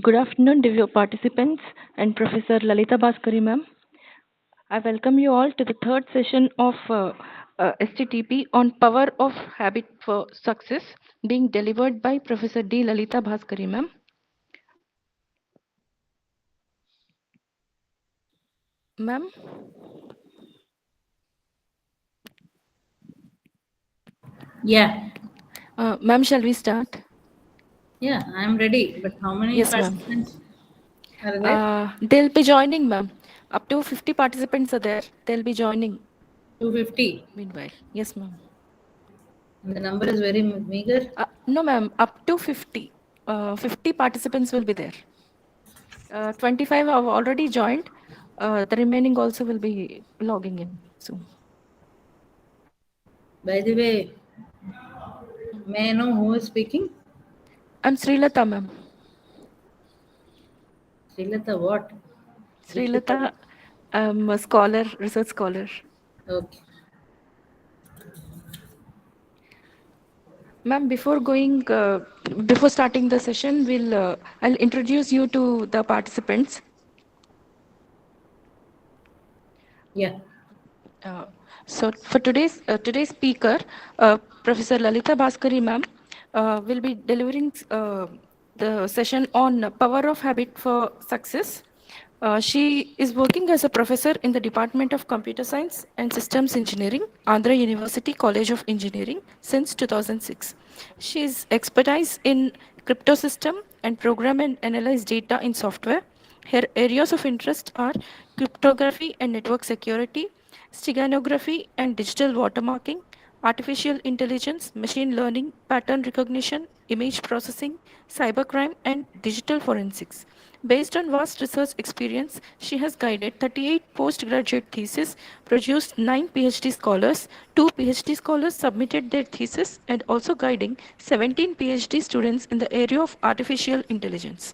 Good afternoon, dear participants and Professor Lalita Bhaskari ma'am. I welcome you all to the third session of STTP on Power of Habit for Success, being delivered by Professor D. Lalita Bhaskari ma'am. Ma'am? Yeah. Ma'am, shall we start? Yeah, I'm ready. But how many Yes, ma'am. participants are there? They'll be joining, ma'am. Up to 50 participants are there. They'll be joining. 250. Meanwhile. Yes, ma'am. And the number is very meager. No, ma'am. Up to 50. 50 participants will be there. 25 have already joined. The remaining also will be logging in soon. By the way, may I know who is speaking? I'm Srilata, ma'am. Srilata what? Srilata, I'm a scholar, research scholar. Okay. Ma'am, before starting the session, I'll introduce you to the participants. Yeah. So for today's speaker, Professor Lalita Bhaskari ma'am, will be delivering the session on power of habit for success. She is working as a professor in the Department of Computer Science and Systems Engineering, Andhra University College of Engineering since 2006. She is expertise in crypto system and program and analyze data in software. Her areas of interest are cryptography and network security, steganography and digital watermarking, artificial intelligence, machine learning, pattern recognition, image processing, cybercrime, and digital forensics. Based on vast research experience, she has guided 38 postgraduate theses, produced 9 PhD scholars, 2 PhD scholars submitted their thesis, and also guiding 17 PhD students in the area of artificial intelligence,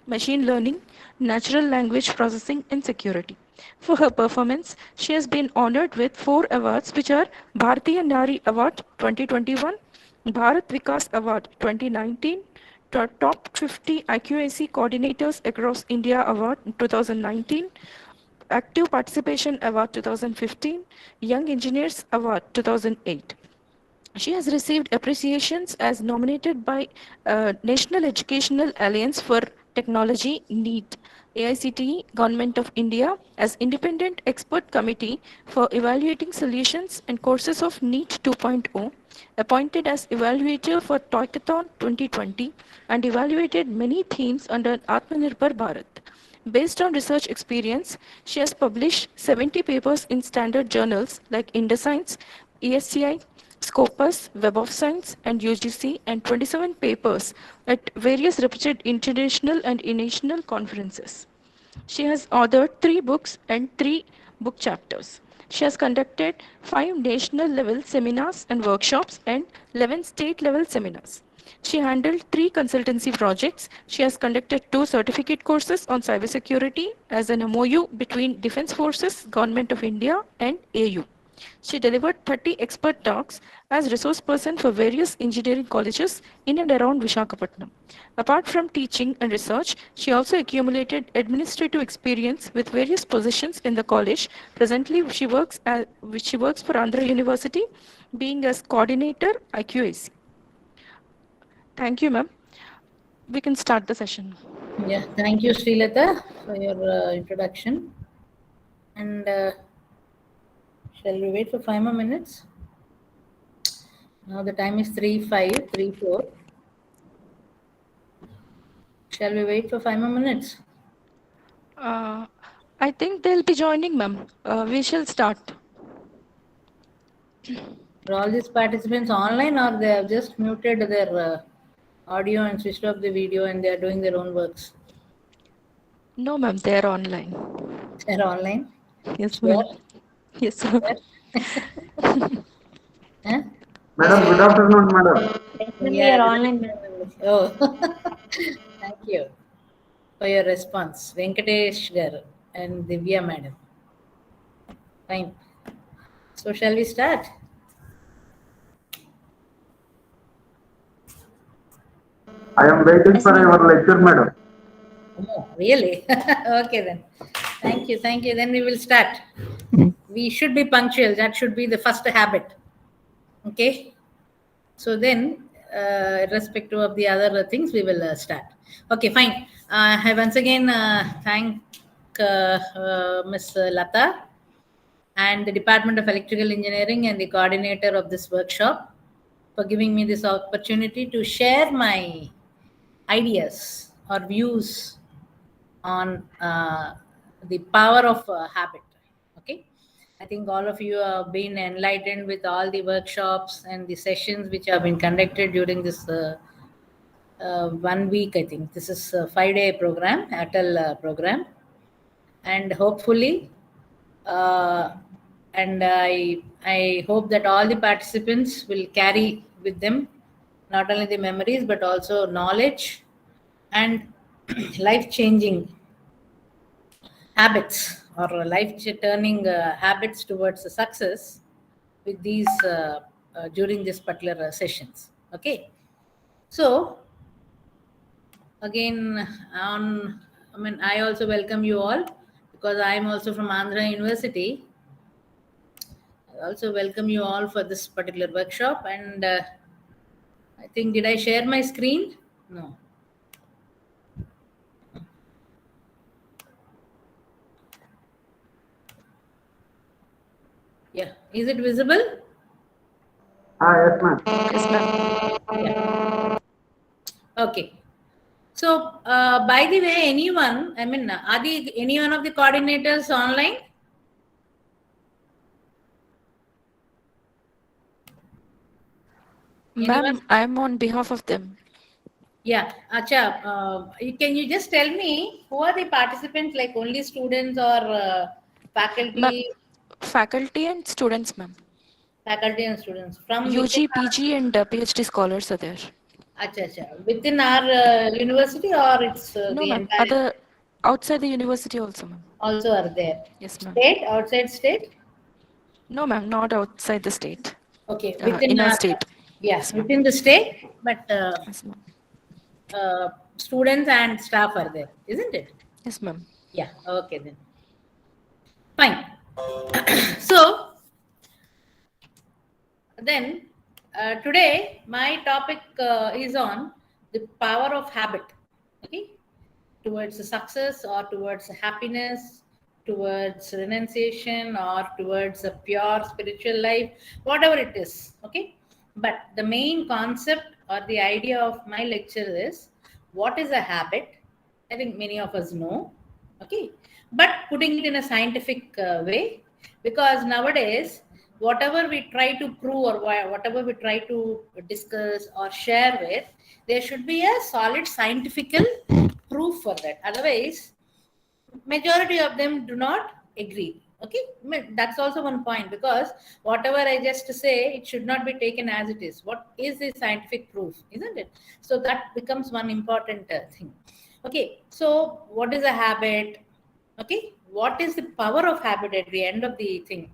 machine learning, natural language processing, and security. For her performance, she has been honored with 4 awards, which are Bharatiya Nari Award 2021, Bharat Vikas Award 2019, Top 50 IQAC Coordinators Across India Award 2019, Active Participation Award 2015, Young Engineers Award 2008. She has received appreciations as nominated by National Educational Alliance for Technology, NEET, AICTE, Government of India, as Independent Expert Committee for Evaluating Solutions and Courses of NEET 2.0, appointed as Evaluator for Toykathon 2020, and evaluated many themes under Atmanirbhar Bharat. Based on research experience, she has published 70 papers in standard journals like InderScience, ESCI, Scopus, Web of Science, and UGC, and 27 papers at various reputed international and national conferences. She has authored 3 books and 3 book chapters. She has conducted 5 national level seminars and workshops and 11 state level seminars. She handled 3 consultancy projects. She has conducted 2 certificate courses on cybersecurity as an MOU between Defense Forces, Government of India, and AU. She delivered 30 expert talks as resource person for various engineering colleges in and around Vishakhapatnam. Apart from teaching and research, she also accumulated administrative experience with various positions in the college. Presently, she works for Andhra University, being as coordinator IQAC. Thank you, ma'am. We can start the session. Yeah. Thank you, Srilata, for your introduction. And shall we wait for 5 more minutes? Now the time is 3:04. Shall we wait for 5 more minutes? I think they'll be joining, ma'am. We shall start. Are all these participants online or they have just muted their audio and switched off the video and they are doing their own works? No, ma'am, they're online. They're online? Yes, Sure? ma'am. Yes, ma'am. Huh? Madam, good afternoon, madam. Definitely Yeah, you're this online. is oh, thank you for your response, Venkatesh Gar and Divya madam. Fine. So shall we start? I am waiting for your lecture, madam. Oh, really? Okay then. Thank you. Thank you. Then we will start. We should be punctual. That should be the first habit. Okay. So then, irrespective of the other things, we will start. Okay, fine. I once again thank Ms. Lata and the Department of Electrical Engineering and the coordinator of this workshop for giving me this opportunity to share my ideas or views on the power of habit. Okay, I think all of you have been enlightened with all the workshops and the sessions which have been conducted during this 1 week. I think this is a 5-day program, ATL program, and hopefully, uh, and I hope that all the participants will carry with them not only the memories but also knowledge and life changing habits or life turning habits towards success with these during this particular sessions. Okay, so again, I also welcome you all because I am also from Andhra University. I also welcome you all for this particular workshop, and I think, did I share my screen? No. Yeah, is it visible? Yes, ma'am. Yes, ma'am. Yeah. Okay. So, by the way, anyone, are any one of the coordinators online? Anyone? Ma'am, I am on behalf of them. Yeah, Acha, can you just tell me who are the participants, like only students or Ma'am, faculty, faculty and students, ma'am. faculty and students from within UG, PG, and PhD scholars are there. within our university, or it's No, the ma'am. entire Other outside the university also, ma'am. also are there? Yes, ma'am. State, outside state? No, ma'am. Not outside the state. Okay, within In our our, state. yeah, Yes, ma'am. within the state, but Yes, ma'am. students and staff are there, isn't it? Yes, ma'am. Yeah, okay then. Fine. So, then today my topic is on the power of habit. Okay, towards the success or towards happiness, towards renunciation or towards a pure spiritual life, whatever it is. Okay, but the main concept or the idea of my lecture is, what is a habit? I think many of us know. Okay, but putting it in a scientific way, because nowadays whatever we try to prove or whatever we try to discuss or share with, there should be a solid scientific proof for that. Otherwise, majority of them do not agree. Okay, that's also one point, because whatever I just say, it should not be taken as it is. What is the scientific proof, isn't it? So that becomes one important thing. Okay, so what is a habit? Okay, what is the power of habit at the end of the thing?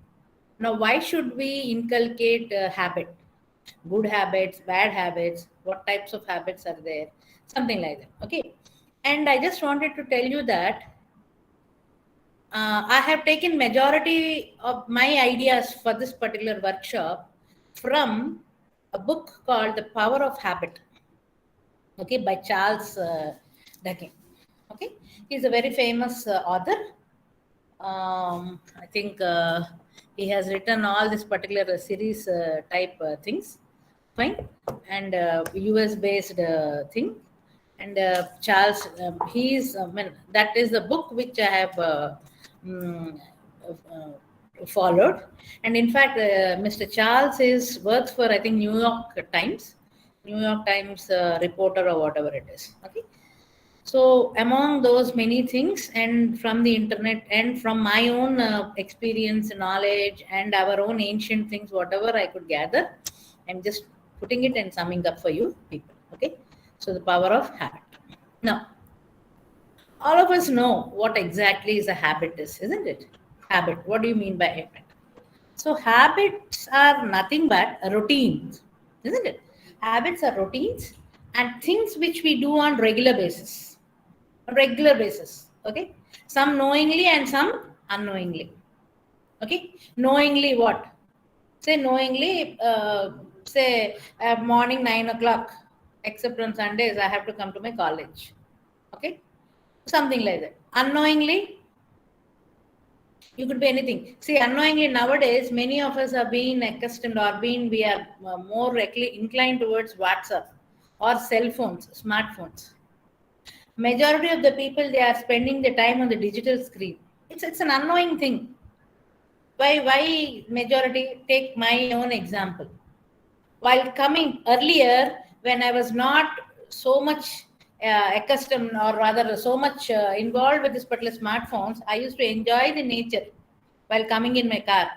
Now, why should we inculcate habit? Good habits, bad habits, what types of habits are there? Something like that. Okay, and I just wanted to tell you that I have taken majority of my ideas for this particular workshop from a book called The Power of Habit, okay, by Charles Duhigg. Okay, he's a very famous author. I think he has written all this particular series type things, fine, and US based thing. And Charles, he's, that is the book which I have mm, followed. And in fact, Mr. Charles is works for, I think, New York Times reporter or whatever it is. Okay. So among those many things, and from the internet and from my own experience, knowledge, and our own ancient things, whatever I could gather, I'm just putting it and summing up for you people. Okay. So the power of habit. Now, all of us know what exactly is a habit is, isn't it? Habit. What do you mean by habit? So habits are nothing but routines, isn't it? Habits are routines, and things which we do on regular basis. Okay, some knowingly and some unknowingly. Okay, knowingly what? Say knowingly, say morning 9 o'clock, except on Sundays, I have to come to my college. Okay, something like that. Unknowingly, you could be anything. See, unknowingly nowadays, many of us are being accustomed or we are more inclined towards WhatsApp or cell phones, smartphones. Majority of the people, they are spending the time on the digital screen. It's an unknowing thing. Why majority? Take my own example. While coming earlier, when I was not so much accustomed or rather so much involved with this particular smartphones, I used to enjoy the nature while coming in my car.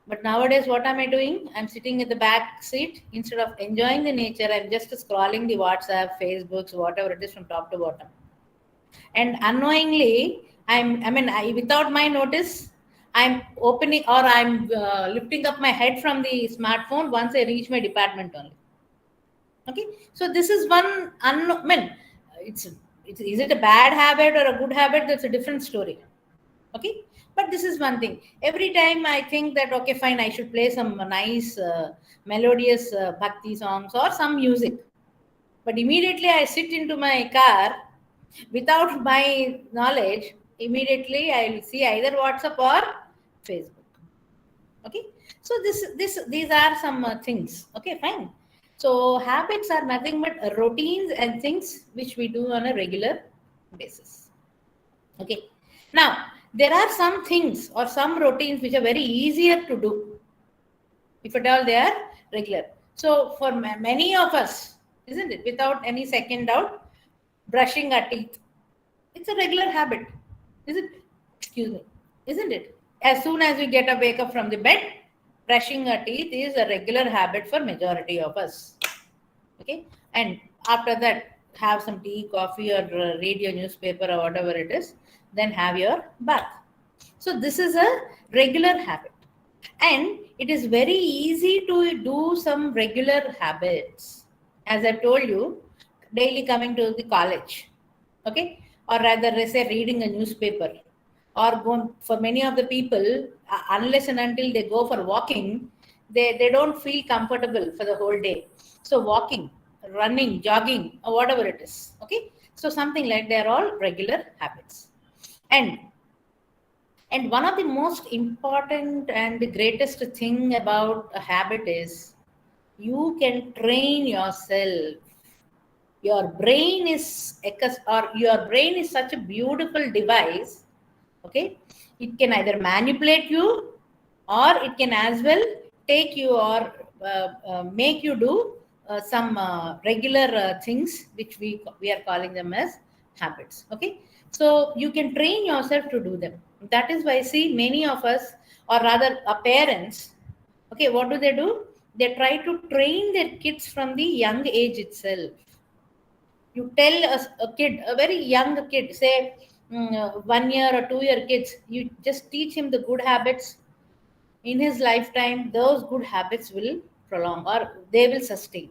But nowadays, what am I doing? I'm sitting in the back seat. Instead of enjoying the nature, I'm just scrolling the WhatsApp, Facebooks, whatever it is from top to bottom. And unknowingly, without my notice, I'm opening or I'm lifting up my head from the smartphone once I reach my department only. Okay, so this is one it's is it a bad habit or a good habit? That's a different story. Okay, but this is one thing. Every time I think that okay, fine, I should play some nice melodious bhakti songs or some music, but immediately I sit into my car without my knowledge. Immediately I'll see either WhatsApp or Facebook. Okay, so these are some things. Okay, fine. So habits are nothing but routines and things which we do on a regular basis. Okay, now there are some things or some routines which are very easier to do if at all they are regular. So for many of us, isn't it, without any second doubt, brushing our teeth, it's a regular habit, is it? Excuse me, isn't it? As soon as we get a wake up from the bed, brushing our teeth is a regular habit for majority of us. Okay, and after that, have some tea, coffee, or read your newspaper or whatever it is. Then have your bath. So this is a regular habit, and it is very easy to do some regular habits. As I told you, daily coming to the college, okay, or rather, let's say reading a newspaper, or go for many of the people, unless and until they go for walking, they don't feel comfortable for the whole day. So walking, running, jogging, or whatever it is, okay. So something like they're all regular habits, and one of the most important and the greatest thing about a habit is you can train yourself. Your brain is such a beautiful device. Okay, it can either manipulate you or it can as well take you or make you do some regular things which we are calling them as habits. Okay, so you can train yourself to do them. That is why see many of us, or rather our parents, okay, what do? They try to train their kids from the young age itself. You tell a kid, a very young kid, say 1 year or 2 year kids, you just teach him the good habits. In his lifetime, those good habits will prolong or they will sustain.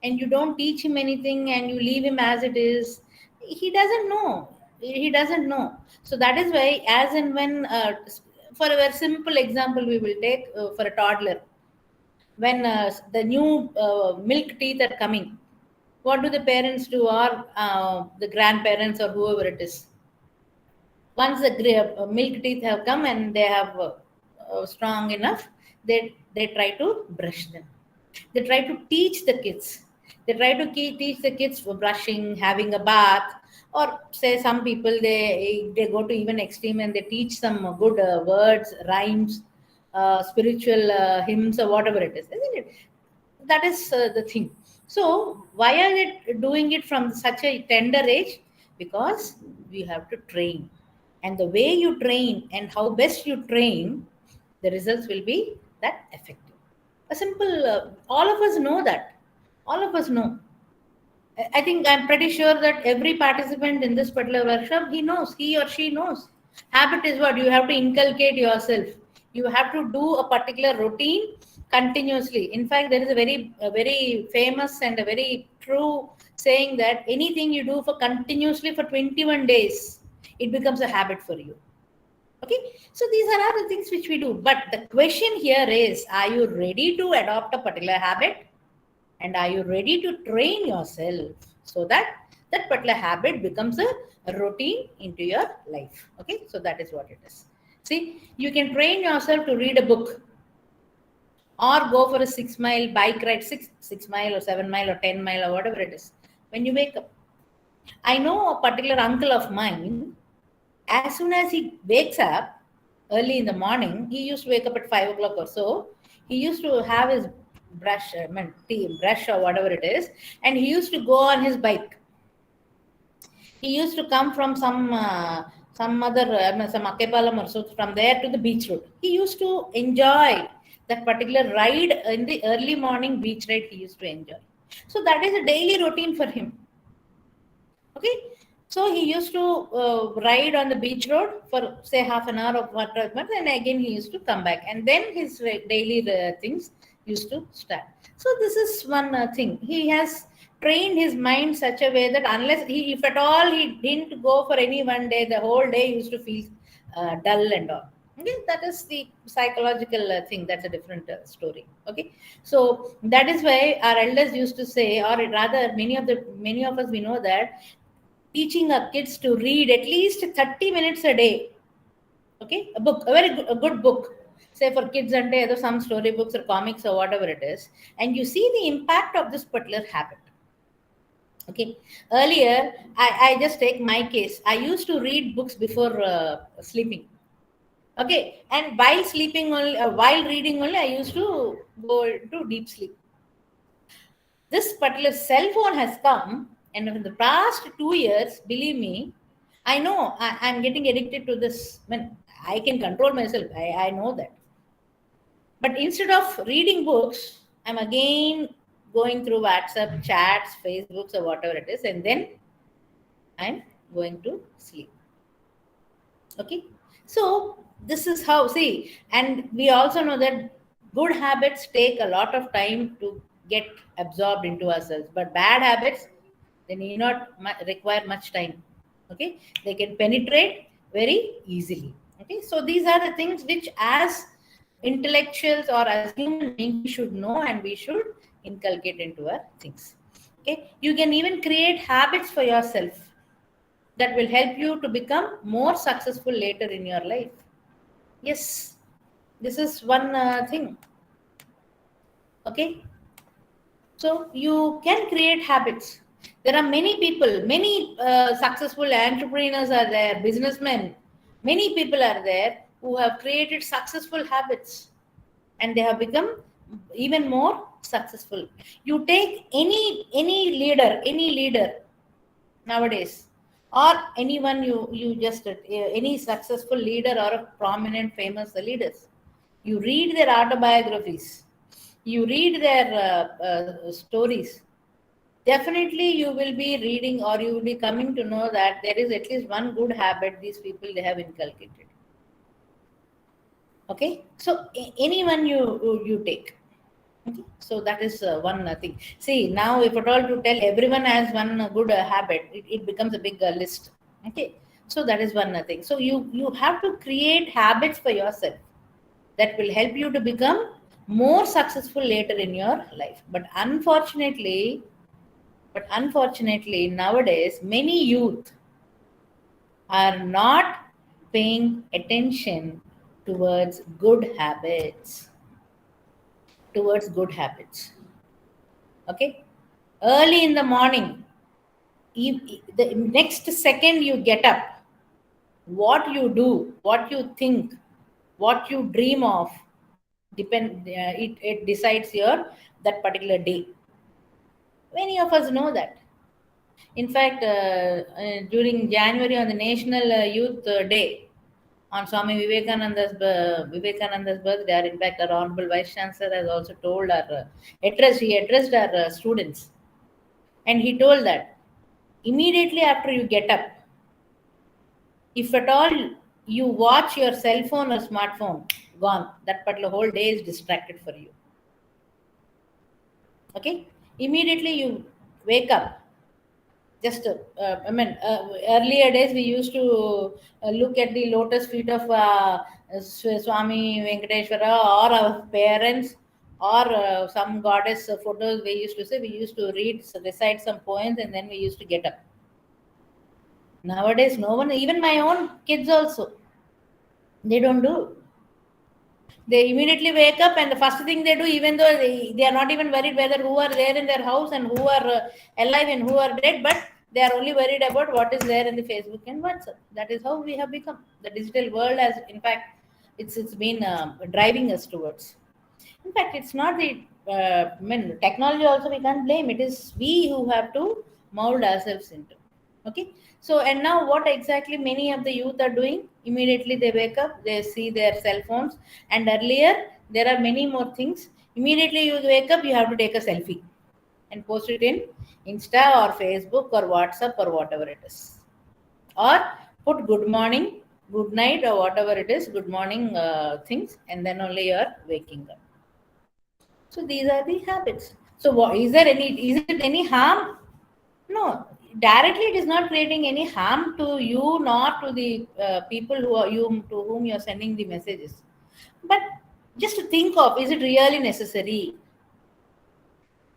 And you don't teach him anything and you leave him as it is, he doesn't know. He doesn't know. So that is why, as and when, for a very simple example, we will take for a toddler. When the new milk teeth are coming, what do the parents do, or the grandparents or whoever it is? Once the milk teeth have come and they have strong enough, they try to brush them. They try to teach the kids. They try to teach the kids for brushing, having a bath, or say some people they go to even extreme and they teach some good words, rhymes, spiritual hymns or whatever it is, isn't it? That is the thing. So why are they doing it from such a tender age? Because we have to train, and the way you train and how best you train, the results will be that effective. A simple, all of us know that. All of us know. I think I'm pretty sure that every participant in this particular workshop, he or she knows. Habit is what you have to inculcate yourself. You have to do a particular routine continuously. In fact, there is a very famous and a very true saying that anything you do for continuously for 21 days, it becomes a habit for you. Okay, so these are all the things which we do. But the question here is, are you ready to adopt a particular habit? And are you ready to train yourself so that that particular habit becomes a routine into your life? Okay, so that is what it is. See, you can train yourself to read a book or go for a 6 mile bike ride, six mile or 7 mile or 10 mile or whatever it is. When you wake up, I know a particular uncle of mine. As soon as he wakes up early in the morning, he used to wake up at 5 o'clock or so. He used to have his brush, tea, brush or whatever it is, and he used to go on his bike. He used to come from some other some Akepalam or so, from there to the beach road. He used to enjoy that particular ride in the early morning beach ride. He used to enjoy. So that is a daily routine for him. Okay, so he used to ride on the beach road for say half an hour or 1 and again he used to come back, and then his daily things used to start. So this is one thing. He has trained his mind such a way that unless he, if at all he didn't go for any one day, the whole day used to feel dull and all. Okay, that is the psychological thing. That's a different story. Okay, so that is why our elders used to say, or rather, many of us we know that teaching our kids to read at least 30 minutes a day. Okay, a book, a good book, say for kids and either some story books or comics or whatever it is, and you see the impact of this particular habit. Okay, earlier I just take my case. I used to read books before sleeping. Okay, and while sleeping only, while reading only, I used to go into deep sleep. This particular cell phone has come, and in the past 2 years, believe me, I know I'm getting addicted to this. I mean, I can control myself. I know that. But instead of reading books, I'm again going through WhatsApp chats, Facebooks, or whatever it is, and then I'm going to sleep. Okay, so this is how, see, and we also know that good habits take a lot of time to get absorbed into ourselves, but bad habits, they need not require much time. Okay, they can penetrate very easily. Okay, so these are the things which as intellectuals or as human beings we should know and we should inculcate into our things. Okay, you can even create habits for yourself that will help you to become more successful later in your life. Yes, this is one thing. Okay, so you can create habits. There are many people, many successful entrepreneurs are there, businessmen, many people are there who have created successful habits and they have become even more successful. You take any leader nowadays, or anyone you just any successful leader or a prominent famous leaders, you read their autobiographies, you read their stories, definitely you will be reading or you will be coming to know that there is at least one good habit these people they have inculcated. Okay, so anyone you take. Okay. So that is one thing. See, now if at all to tell everyone has one good habit, it becomes a big list. Okay. So that is one thing. So you have to create habits for yourself that will help you to become more successful later in your life. But unfortunately, nowadays many youth are not paying attention towards good habits. Towards good habits. Okay, early in the morning, the next second you get up, what you do, what you think, what you dream of, it decides your that particular day. Many of us know that. In fact, during January on the National Youth Day, on Swami Vivekananda's birthday, or in fact, our Honorable Vice Chancellor has also told our he addressed our students, and he told that immediately after you get up, if at all you watch your cell phone or smartphone, gone. That particular whole day is distracted for you. Okay, immediately you wake up. Just earlier days we used to look at the lotus feet of Swami Venkateshwara or our parents, or some goddess photos. We used to say, we used to read, recite some poems, and then we used to get up. Nowadays no one, even my own kids also, they don't do. They immediately wake up, and the first thing they do, even though they are not even worried whether who are there in their house and who are alive and who are dead, but they are only worried about what is there in the Facebook and WhatsApp. That is how we have become. The digital world has, in fact, it's been driving us towards. In fact, it's not the technology also we can't blame. It is we who have to mold ourselves into. Okay. So, and now what exactly many of the youth are doing? Immediately they wake up, they see their cell phones, and earlier there are many more things. Immediately you wake up, you have to take a selfie and post it in Insta or Facebook or WhatsApp or whatever it is, or put good morning, good night, or whatever it is, good morning things, and then only you are waking up. So these are the habits. So what, is there any, is it any harm? No, directly it is not creating any harm to you, nor to the people who are you, to whom you are sending the messages. But just to think of, is it really necessary?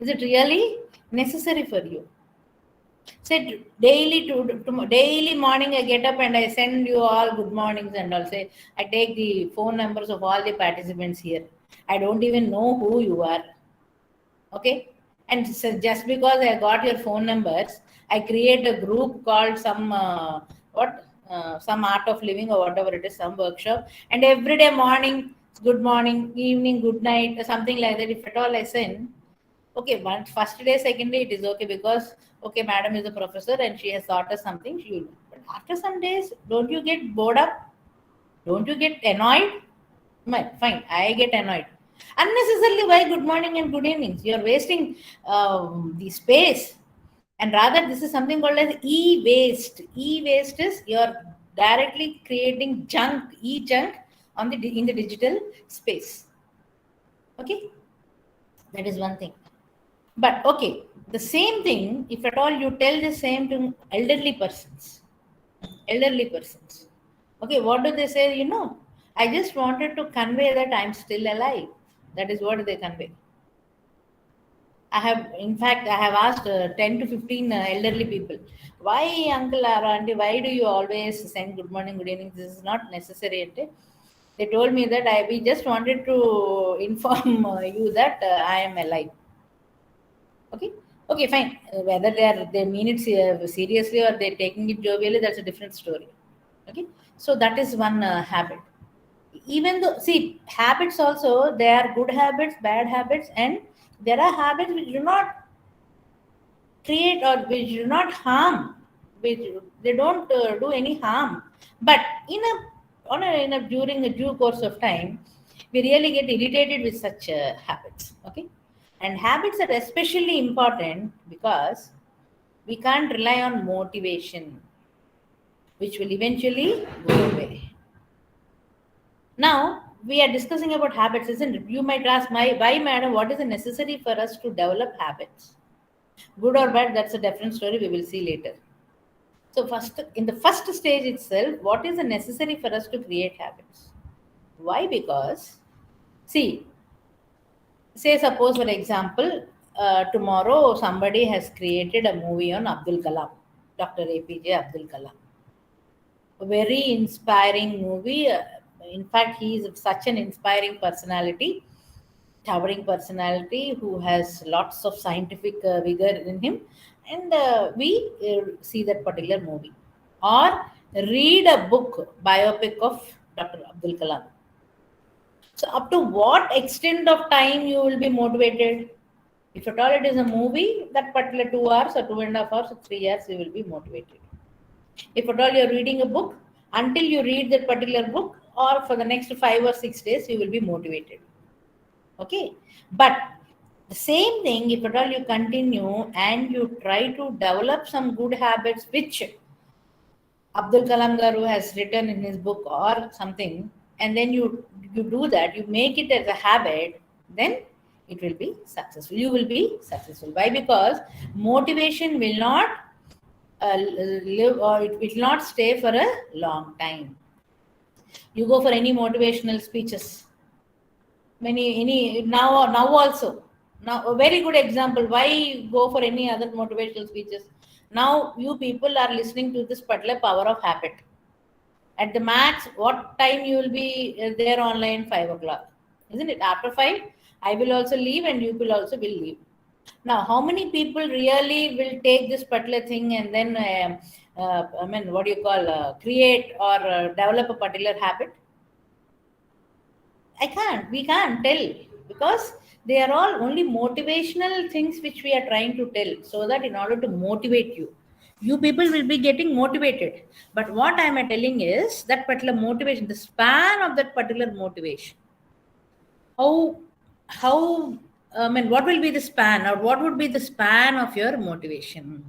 Is it really necessary for you? Say daily morning I get up and I send you all good mornings, and I'll say I take the phone numbers of all the participants here. I don't even know who you are. Okay, and so just because I got your phone numbers, I create a group called some some art of living or whatever it is, some workshop, and every day morning good morning, evening good night, or something like that. If at all I send, okay, one first day, second day it is okay, because okay, madam is a professor and she has taught us something, she will. But after some days, don't you get bored up? Don't you get annoyed? Fine, I get annoyed. Unnecessarily, why good morning and good evenings? You're wasting the space. And rather, this is something called as e-waste. E-waste is you're directly creating junk, e-junk on in the digital space. Okay, that is one thing. But okay, the same thing, if at all you tell the same to elderly persons. Okay, what do they say? I just wanted to convey that I'm still alive. That is what they convey. In fact, I have asked 10 to 15 elderly people, why, uncle or auntie, why do you always send good morning, good evening? This is not necessary. Auntie. They told me that we just wanted to inform you that I am alive. Okay, okay, fine. Whether they mean it seriously or they're taking it jovially, that's a different story. Okay, so that is one habit. Even though, see, habits also, there are good habits, bad habits, and there are habits which do not create or which do not harm, which they don't do any harm. But during a due course of time, we really get irritated with such habits. Okay, and habits are especially important because we can't rely on motivation, which will eventually go away. Now, we are discussing about habits, isn't it? You might ask, why, madam, what is necessary for us to develop habits? Good or bad, that's a different story. We will see later. So, first, in the first stage itself, what is necessary for us to create habits? Why? Because, see, say, suppose, for example, tomorrow somebody has created a movie on Abdul Kalam, Dr. APJ Abdul Kalam. A very inspiring movie. In fact, he is such an inspiring personality, towering personality who has lots of scientific vigor in him. And we see that particular movie. Or read a book, biopic of Dr. Abdul Kalam. So, up to what extent of time you will be motivated? If at all it is a movie, that particular 2 hours or 2.5 hours or 3 hours, you will be motivated. If at all you're reading a book, until you read that particular book, or for the next 5 or 6 days, you will be motivated. Okay. But the same thing, if at all you continue and you try to develop some good habits, which Abdul Kalam Garu has written in his book or something, and then you do that, you make it as a habit, then it will be successful. You will be successful. Why? Because motivation will not live, or it will not stay for a long time. You go for any motivational speeches, any now also. Now a very good example. Why go for any other motivational speeches? Now you people are listening to this particular power of habit. At the max, what time you will be there online? 5 o'clock, isn't it? After 5, I will also leave, and you will also will leave. Now, how many people really will take this particular thing and then, I mean, what do you call, create or develop a particular habit? We can't tell, because they are all only motivational things which we are trying to tell, so that in order to motivate you, you people will be getting motivated. But what I am telling is that particular motivation, the span of that particular motivation, how I mean, what will be the span, or what would be the span of your motivation?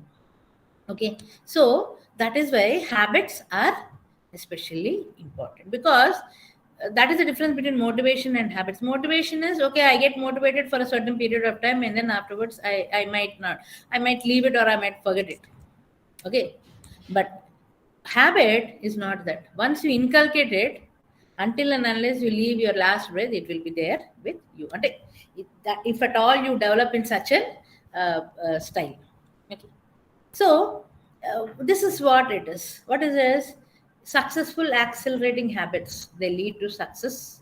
Okay, so that is why habits are especially important, because that is the difference between motivation and habits. Motivation is okay, I get motivated for a certain period of time, and then afterwards I might not, I might leave it, or I might forget it. Okay, but habit is not that. Once you inculcate it, until and unless you leave your last breath, it will be there with you. And if at all you develop in such a style. Okay. So this is what it is. What is this? Successful accelerating habits. They lead to success,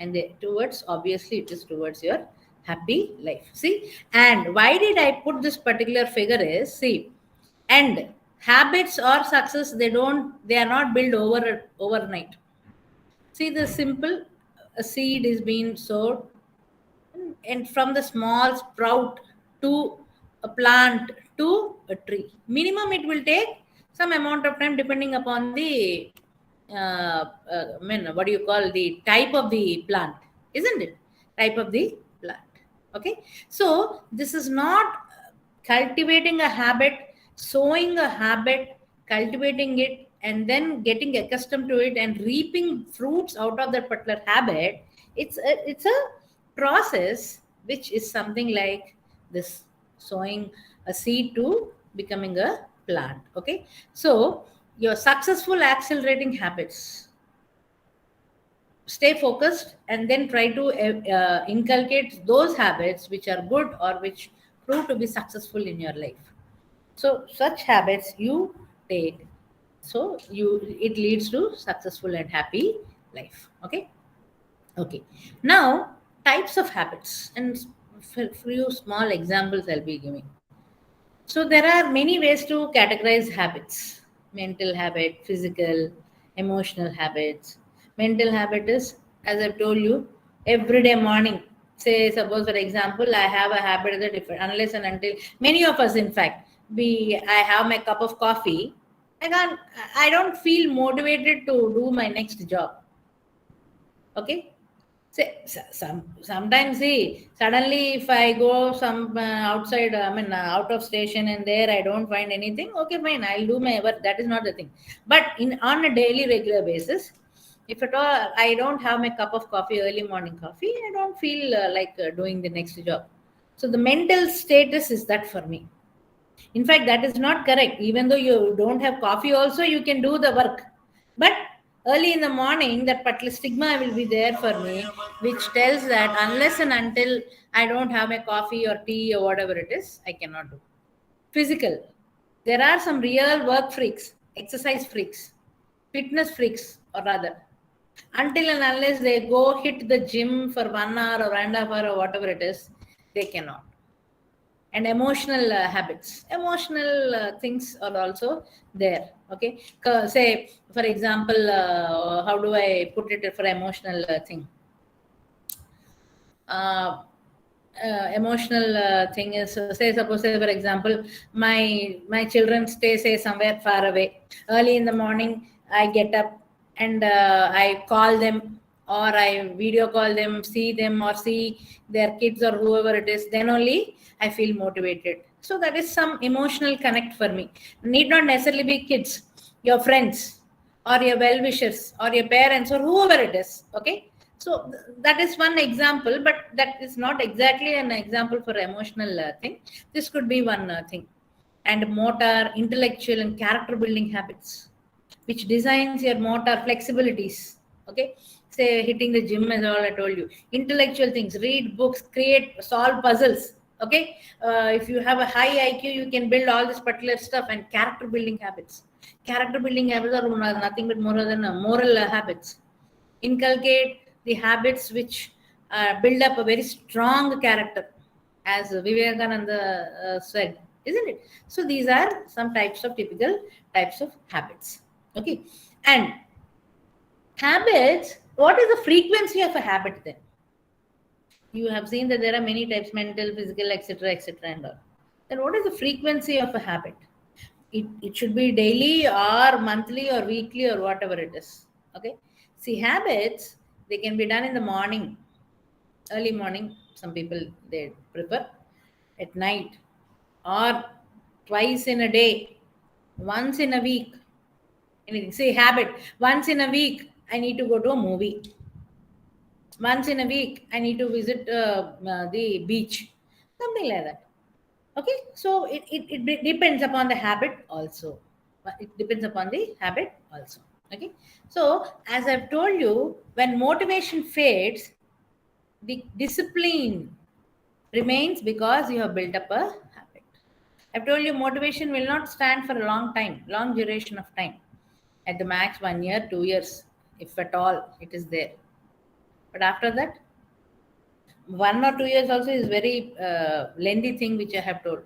and they towards, obviously it is towards your happy life. See, and why did I put this particular figure is, see, and habits or success, they are not built overnight. See, the simple, a seed is being sowed, and from the small sprout to a plant to a tree. Minimum it will take some amount of time, depending upon the I mean, what do you call, the type of the plant, isn't it? Type of the plant. Okay, so this is not cultivating a habit, sowing a habit, cultivating it, and then getting accustomed to it and reaping fruits out of that particular habit. It's a process which is something like this: sowing a seed to becoming a plant. Okay, so your successful accelerating habits, stay focused, and then try to inculcate those habits which are good or which prove to be successful in your life. So such habits you take, so it leads to successful and happy life. Okay. Okay, now types of habits, and few small examples I'll be giving. So there are many ways to categorize habits: mental habit, physical, emotional habits. Mental habit is, as I've told you, everyday morning. Say, suppose for example, I have a habit that different, unless and until many of us, in fact, I have my cup of coffee, I don't feel motivated to do my next job. Okay, sometimes, see, suddenly if I go some outside, I mean out of station, and there I don't find anything, okay, fine, I'll do my work. That is not the thing. But on a daily regular basis, if at all I don't have my cup of coffee, early morning coffee, I don't feel like doing the next job. So the mental status is that for me. In fact, that is not correct. Even though you don't have coffee also, you can do the work. But early in the morning, that particular stigma will be there for me, which tells that unless and until I don't have my coffee or tea or whatever it is, I cannot do. Physical. There are some real work freaks, exercise freaks, fitness freaks, or rather. Until and unless they go hit the gym for 1 hour or 1.5 hours or whatever it is, they cannot. And emotional habits, emotional things are also there. Okay, say for example, how do I put it for emotional thing? Emotional thing is, say suppose, say for example, my children stay, say, somewhere far away. Early in the morning, I get up and I call them, or I video call them, see them, or see their kids or whoever it is. Then only I feel motivated. So that is some emotional connect for me. Need not necessarily be kids, your friends, or your well-wishers, or your parents, or whoever it is. Okay, So that is one example, but that is not exactly an example for emotional thing. This could be one thing. And motor, intellectual, and character building habits, which designs your motor flexibilities. Okay, say hitting the gym is all I told you. Intellectual things, read books, create, solve puzzles. Okay, if you have a high IQ, you can build all this particular stuff. And character building habits. Character building habits are nothing but more than moral habits. Inculcate the habits which build up a very strong character, as Vivekananda said, isn't it? So these are some types of typical types of habits. Okay, and habits. What is the frequency of a habit then? You have seen that there are many types: mental, physical, etc., and all. Then what is the frequency of a habit? It should be daily or monthly or weekly or whatever it is. Okay. See, habits, they can be done in the morning, early morning. Some people they prefer at night, or twice in a day, once in a week. Anything. Say habit. Once in a week, I need to go to a movie. Once in a week, I need to visit the beach. Something like that. Okay, so it depends upon the habit also. It depends upon the habit also. Okay, so as I've told you, when motivation fades, the discipline remains because you have built up a habit. I've told you motivation will not stand for a long time, long duration of time. At the max 1 year, 2 years, if at all it is there. But after that, 1 or 2 years also is very lengthy thing which I have told.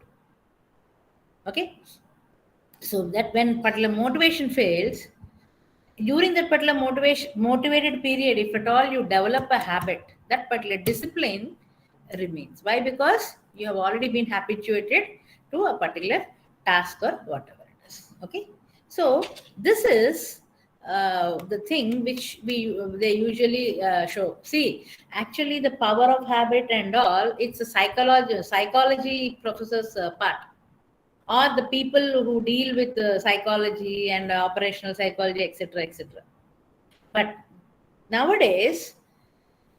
Okay, so that when particular motivation fails, during that particular motivated period, if at all you develop a habit, that particular discipline remains. Why? Because you have already been habituated to a particular task or whatever it is. Okay, so this is the thing which they usually show. See, actually the power of habit and all, it's a psychology professor's part, or the people who deal with psychology and operational psychology, etc., etc. But nowadays,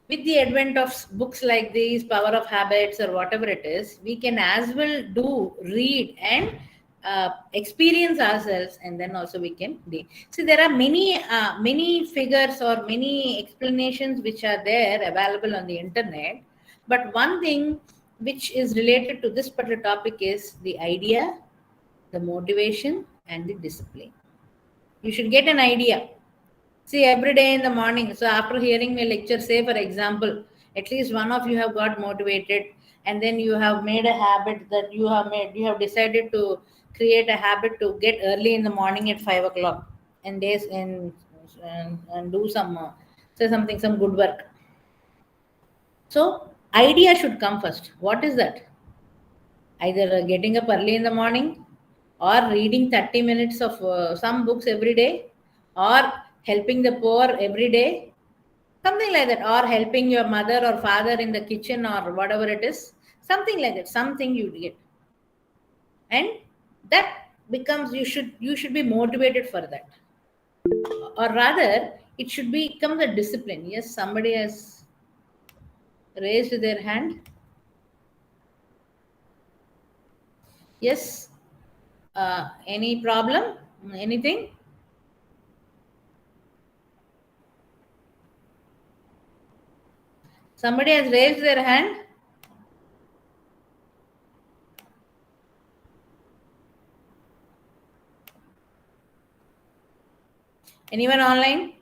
with the advent of books like these, Power of Habits or whatever it is, we can as well do read and experience ourselves, and then also we can deal. See, there are many figures or many explanations which are there available on the internet. But one thing which is related to this particular topic is the idea, the motivation, and the discipline. You should get an idea. See, every day in the morning, so after hearing my lecture, say for example, at least one of you have got motivated, and then you have made a habit that you have decided to create a habit to get early in the morning at 5 o'clock and days and do some say something, some good work. So idea should come first. What is that? Either getting up early in the morning, or reading 30 minutes of some books every day, or helping the poor every day, something like that, or helping your mother or father in the kitchen or whatever it is, something like that, something you get. And that becomes, you should be motivated for that, or rather it should become the discipline. Yes, somebody has raised their hand. Yes, any problem, anything? Somebody has raised their hand. Anyone online?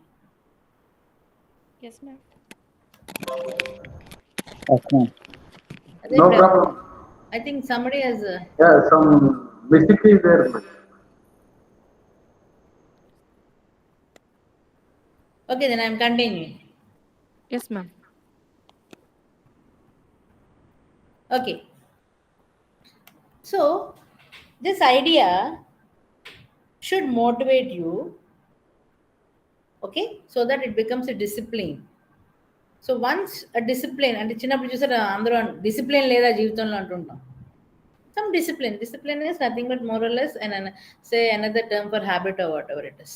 Yes, ma'am. Yes, ma'am. No problem. I think somebody has. Yeah, some mistake is there, madam. Okay, then I'm continuing. Yes, ma'am. Okay. So, this idea should motivate you, okay, so that it becomes a discipline. So, once a discipline, అంటే చిన్నప్పుడు చూసారు అందరూ discipline లేదా జీవితంలో అంటుంటాం. Some discipline. Discipline is nothing but more or less, and say another term for habit or whatever it is.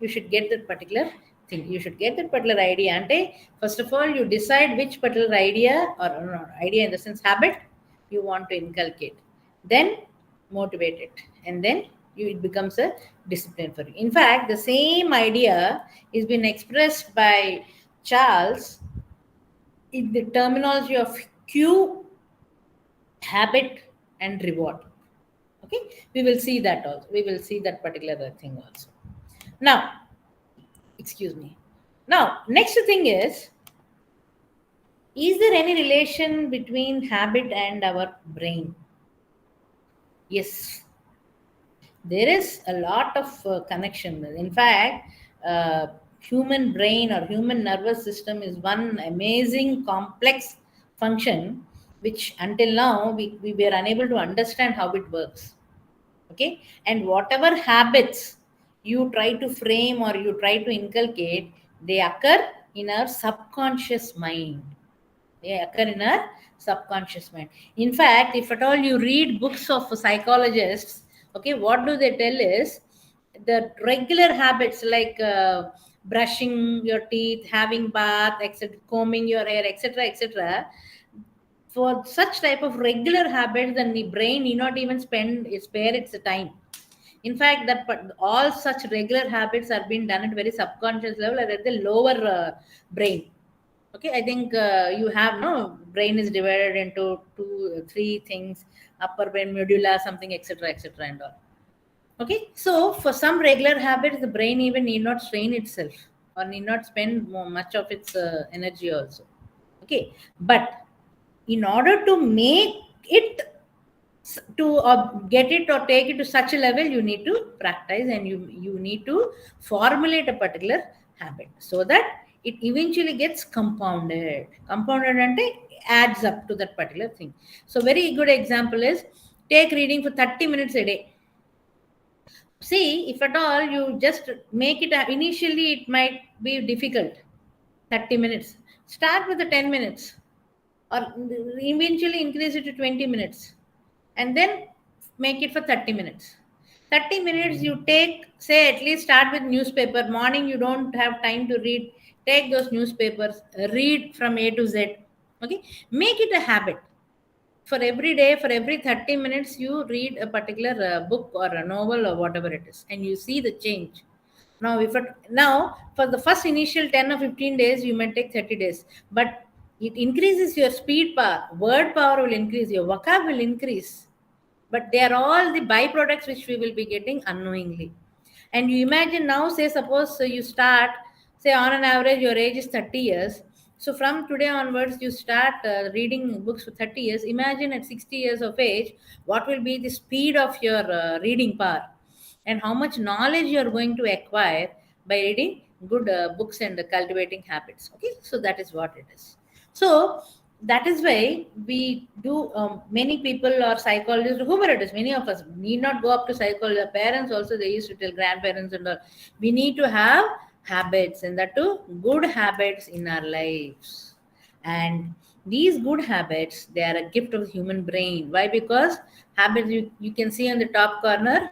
You should get that particular thing. You should get that particular idea. Ante, first of all, you decide which particular idea, or no, idea in the sense habit, you want to inculcate. Then motivate it, and then it becomes a discipline for you. In fact, the same idea is been expressed by Charles in the terminology of cue, habit, and reward. Okay, we will see that also. We will see that particular thing also. Now, excuse me. Now, next thing is there any relation between habit and our brain? Yes, there is a lot of connection. In fact, human brain or human nervous system is one amazing complex function which until now we were unable to understand how it works. Okay, and whatever habits you try to frame or you try to inculcate, they occur in our subconscious mind. They occur in our subconscious mind. In fact, if at all you read books of psychologists, okay, what do they tell is the regular habits like brushing your teeth, having bath, etc., combing your hair, etc., etc. For such type of regular habits, then the brain need not even spare its time. In fact, all such regular habits are being done at very subconscious level or at the lower brain. Okay, I think you have no brain is divided into three things: upper brain, medulla, something, etc., etc., and all. Okay, so for some regular habits, the brain even need not strain itself or need not spend much of its energy also. Okay, but in order to make it to get it or take it to such a level, you need to practice and you need to formulate a particular habit so that it eventually gets compounded and adds up to that particular thing. So very good example is take reading for 30 minutes a day. See, if at all you just make it initially, it might be difficult. 30 minutes, start with the 10 minutes or eventually increase it to 20 minutes and then make it for 30 minutes. 30 minutes you take, say, at least start with newspaper. Morning you don't have time to read, take those newspapers, read from A to Z. Okay, make it a habit. For every day, for every 30 minutes, you read a particular book or a novel or whatever it is, and you see the change. Now for the first initial 10 or 15 days, you might take 30 days, but it increases your speed power, word power will increase, your vocab will increase, but they are all the byproducts which we will be getting unknowingly. And you imagine now, say suppose you start, say on an average your age is 30 years, so from today onwards you start reading books for 30 years. Imagine at 60 years of age what will be the speed of your reading power and how much knowledge you are going to acquire by reading good books and cultivating habits. Okay, so that is what it is. So that is why we do many people or psychologists, whoever it is, many of us need not go up to psychology. Parents also, they used to tell grandparents and all, we need to have habits, and that too good habits in our lives. And these good habits, they are a gift of the human brain. Why? Because habits, you can see on the top corner,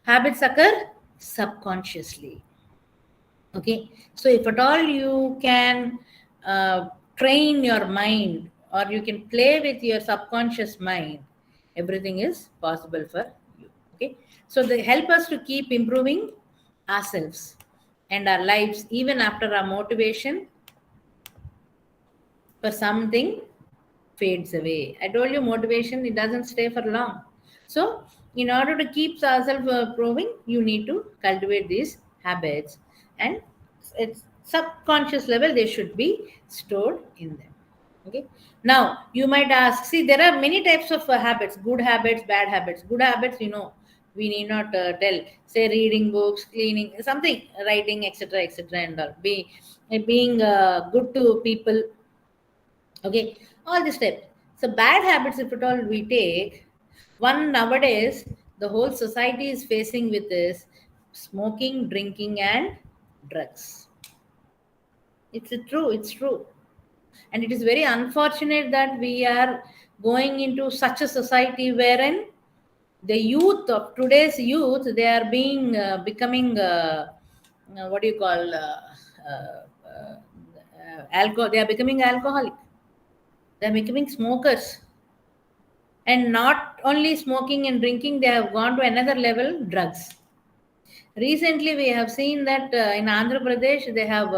habits occur subconsciously. Okay, so if at all you can train your mind or you can play with your subconscious mind, everything is possible for you. Okay, so they help us to keep improving ourselves and our lives even after our motivation for something fades away. I told you motivation, it doesn't stay for long. So in order to keep ourselves improving, you need to cultivate these habits, and it's subconscious level they should be stored in them. Okay, now you might ask, see, there are many types of habits: good habits, bad habits. Good habits, we need not tell, say reading books, cleaning something, writing, etc., etc., and all, being good to people. Okay, all the steps. So bad habits, if at all we take, one nowadays the whole society is facing with is smoking, drinking, and drugs. It's true. And it is very unfortunate that we are going into such a society wherein the youth of today's youth, they are being becoming what do you call alcohol. They are becoming alcoholic. They are becoming smokers. And not only smoking and drinking, they have gone to another level, drugs. Recently, we have seen that in Andhra Pradesh, they have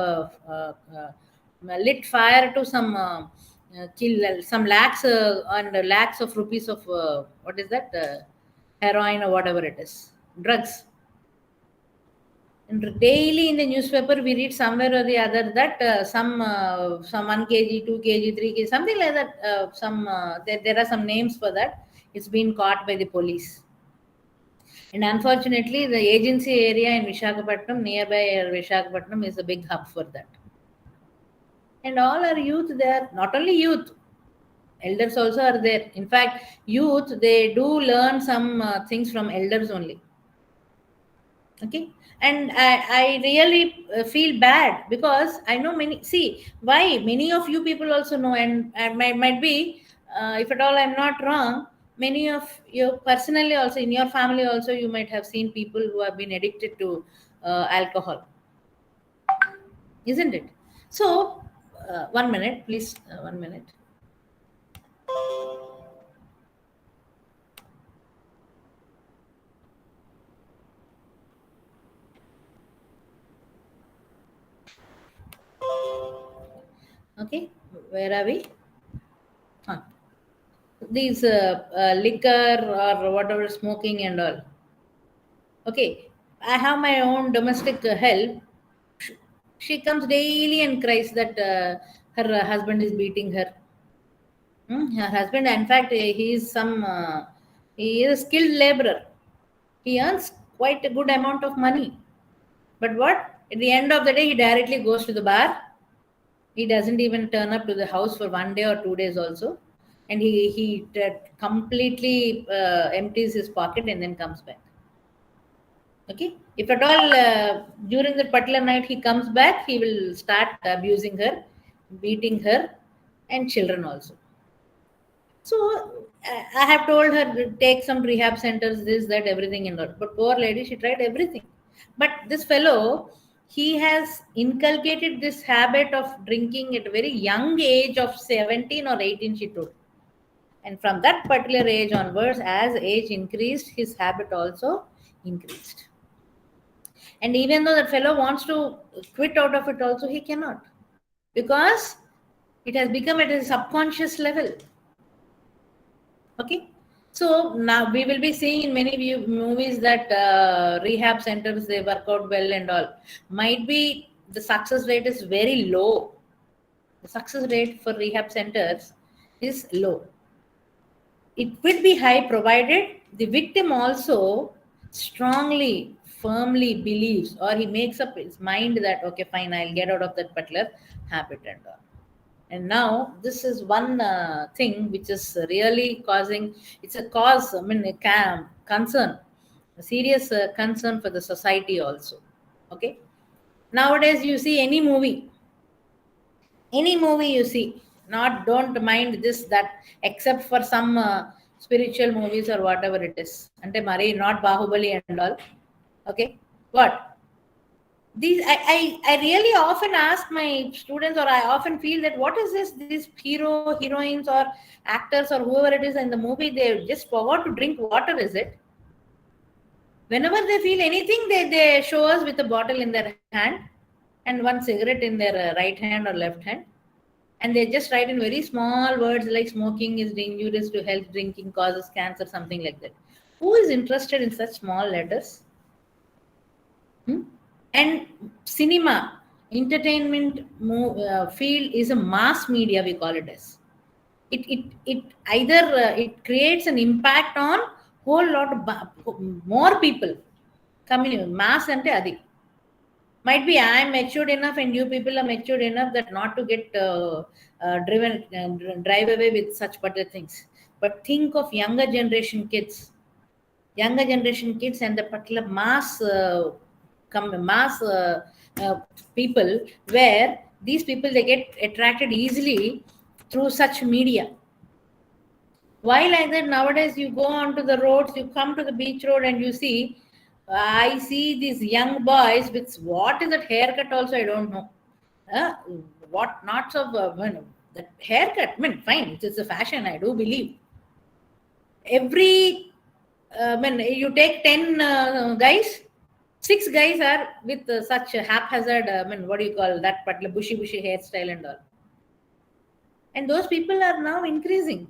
lit fire to kill some lakhs and lakhs of rupees of what is that, heroin or whatever it is, drugs. And daily in the newspaper, we read somewhere or the other that some 1 kg, 2 kg, 3 kg, something like that. There are some names for that. It's been caught by the police. And unfortunately, the agency area in Visakhapatnam, nearby Visakhapatnam, is a big hub for that. And all our youth there, not only youth, elders also are there. In fact, youth, they do learn some things from elders only. Okay. And I really feel bad because I know many of you people also know, and might be, if at all I'm not wrong, many of you personally also, in your family also, you might have seen people who have been addicted to alcohol, isn't it? So 1 minute, please. 1 minute. Okay, where are we? Huh. These liquor or whatever, smoking and all. Okay, I have my own domestic help. She comes daily and cries that her husband is beating her. Her husband, in fact, he is a skilled laborer. He earns quite a good amount of money. But what? At the end of the day, he directly goes to the bar. He doesn't even turn up to the house for 1 day or 2 days also. And he completely empties his pocket and then comes back. Okay. If at all during that particular night he comes back, he will start abusing her, beating her, and children also. So I have told her to take some rehab centers, this, that, everything and all. But poor lady, she tried everything. But this fellow, he has inculcated this habit of drinking at a very young age of 17 or 18, she told. And from that particular age onwards, as age increased, his habit also increased. And even though that fellow wants to quit out of it also, he cannot. Because it has become at a subconscious level. Okay. So now we will be seeing in many movies that rehab centers, they work out well and all. Might be the success rate is very low. The success rate for rehab centers is low. It will be high provided the victim also strongly, firmly believes, or he makes up his mind that, okay, fine, I'll get out of that particular habit and all. And now this is one thing which is really causing, it's a cause, I mean, concern, a serious concern for the society also. Okay. Nowadays you see any movie you see, don't mind this, that, except for some spiritual movies or whatever it is. Ante Mari, not Bahubali and all. Okay. What? I really often ask my students, or I often feel that what is this? These heroines or actors or whoever it is in the movie, they just forgot to drink water, is it? Whenever they feel anything, they show us with a bottle in their hand and one cigarette in their right hand or left hand. And they just write in very small words like smoking is dangerous to health, drinking causes cancer, something like that. Who is interested in such small letters? And cinema, entertainment field is a mass media, we call it as. It either it creates an impact on whole lot of more people. Mass ante adi. Might be I am matured enough and you people are matured enough that not to get drive away with such particular things. But think of younger generation kids and the particular mass people, where these people, they get attracted easily through such media. Why like that? Nowadays you go onto the roads, you come to the beach road and you see, I see these young boys with what is that haircut also, I don't know. what knots of that haircut. I mean, fine, it is a fashion, I do believe. Every, I mean, you take 10 guys, 6 guys are with such a haphazard, I mean, what do you call that, particular bushy hairstyle and all. And those people are now increasing.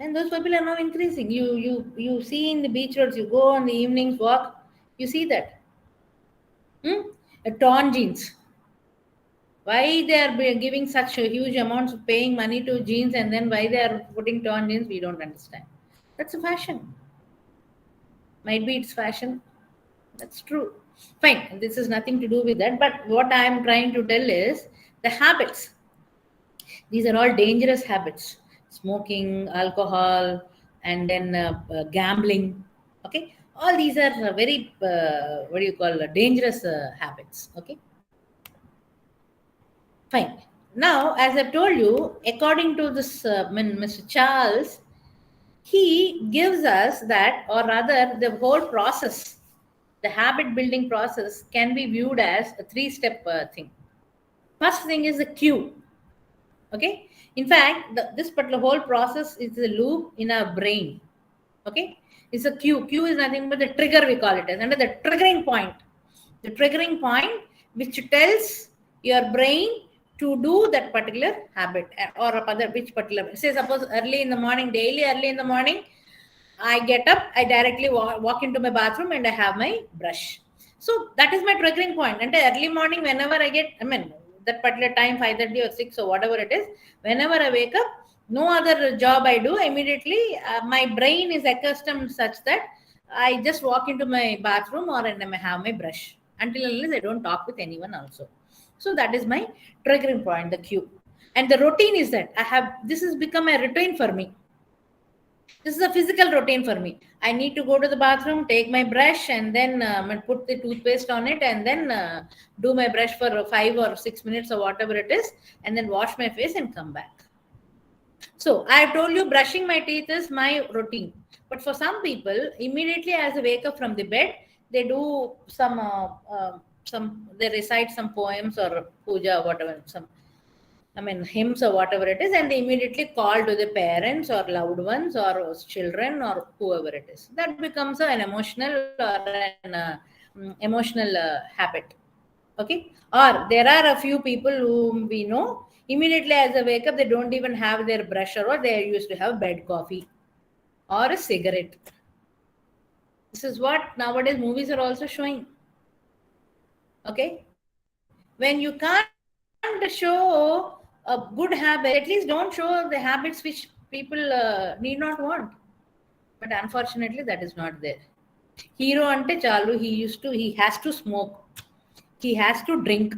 You see in the beach roads, you go on the evenings walk, you see that. Torn jeans. Why they are giving such huge amounts of paying money to jeans, and then why they are putting torn jeans, we don't understand. That's a fashion. Might be it's fashion. That's true. Fine. This is nothing to do with that. But what I am trying to tell is the habits. These are all dangerous habits. Smoking, alcohol, and then gambling. Okay. All these are very, dangerous habits. Okay. Fine. Now, as I've told you, according to this Mr. Charles, he gives us that, or rather, the whole process, the habit building process, can be viewed as a 3-step thing. First thing is the cue. Okay. In fact, this particular whole process is a loop in our brain. Okay. It's a cue. Cue is nothing but the trigger, we call it as, under the triggering point. The triggering point which tells your brain to do that particular habit, or which particular, say suppose early in the morning, daily early in the morning, I get up, I directly walk into my bathroom and I have my brush. So that is my triggering point. And early morning, whenever I get, I mean, that particular time, 5:30 or 6 or whatever it is, whenever I wake up, no other job I do, immediately my brain is accustomed such that I just walk into my bathroom or and I have my brush, until unless I don't talk with anyone also. So that is my triggering point, the cue. And the routine is that this has become a routine for me. This is a physical routine for me. I need to go to the bathroom, take my brush, and then put the toothpaste on it, and then do my brush for 5 or 6 minutes or whatever it is, and then wash my face and come back. So I have told you, brushing my teeth is my routine. But for some people, immediately as they wake up from the bed, they do they recite some poems or puja or whatever, hymns or whatever it is, and they immediately call to the parents or loved ones or children or whoever it is. That becomes an emotional habit. Okay. Or there are a few people whom we know, immediately as they wake up, they don't even have their brush, or they used to have bed coffee or a cigarette. This is what nowadays movies are also showing. Okay. When you can't show a good habit, at least don't show the habits which people need not want. But unfortunately, that is not there. Hero ante chalu, he has to smoke. He has to drink.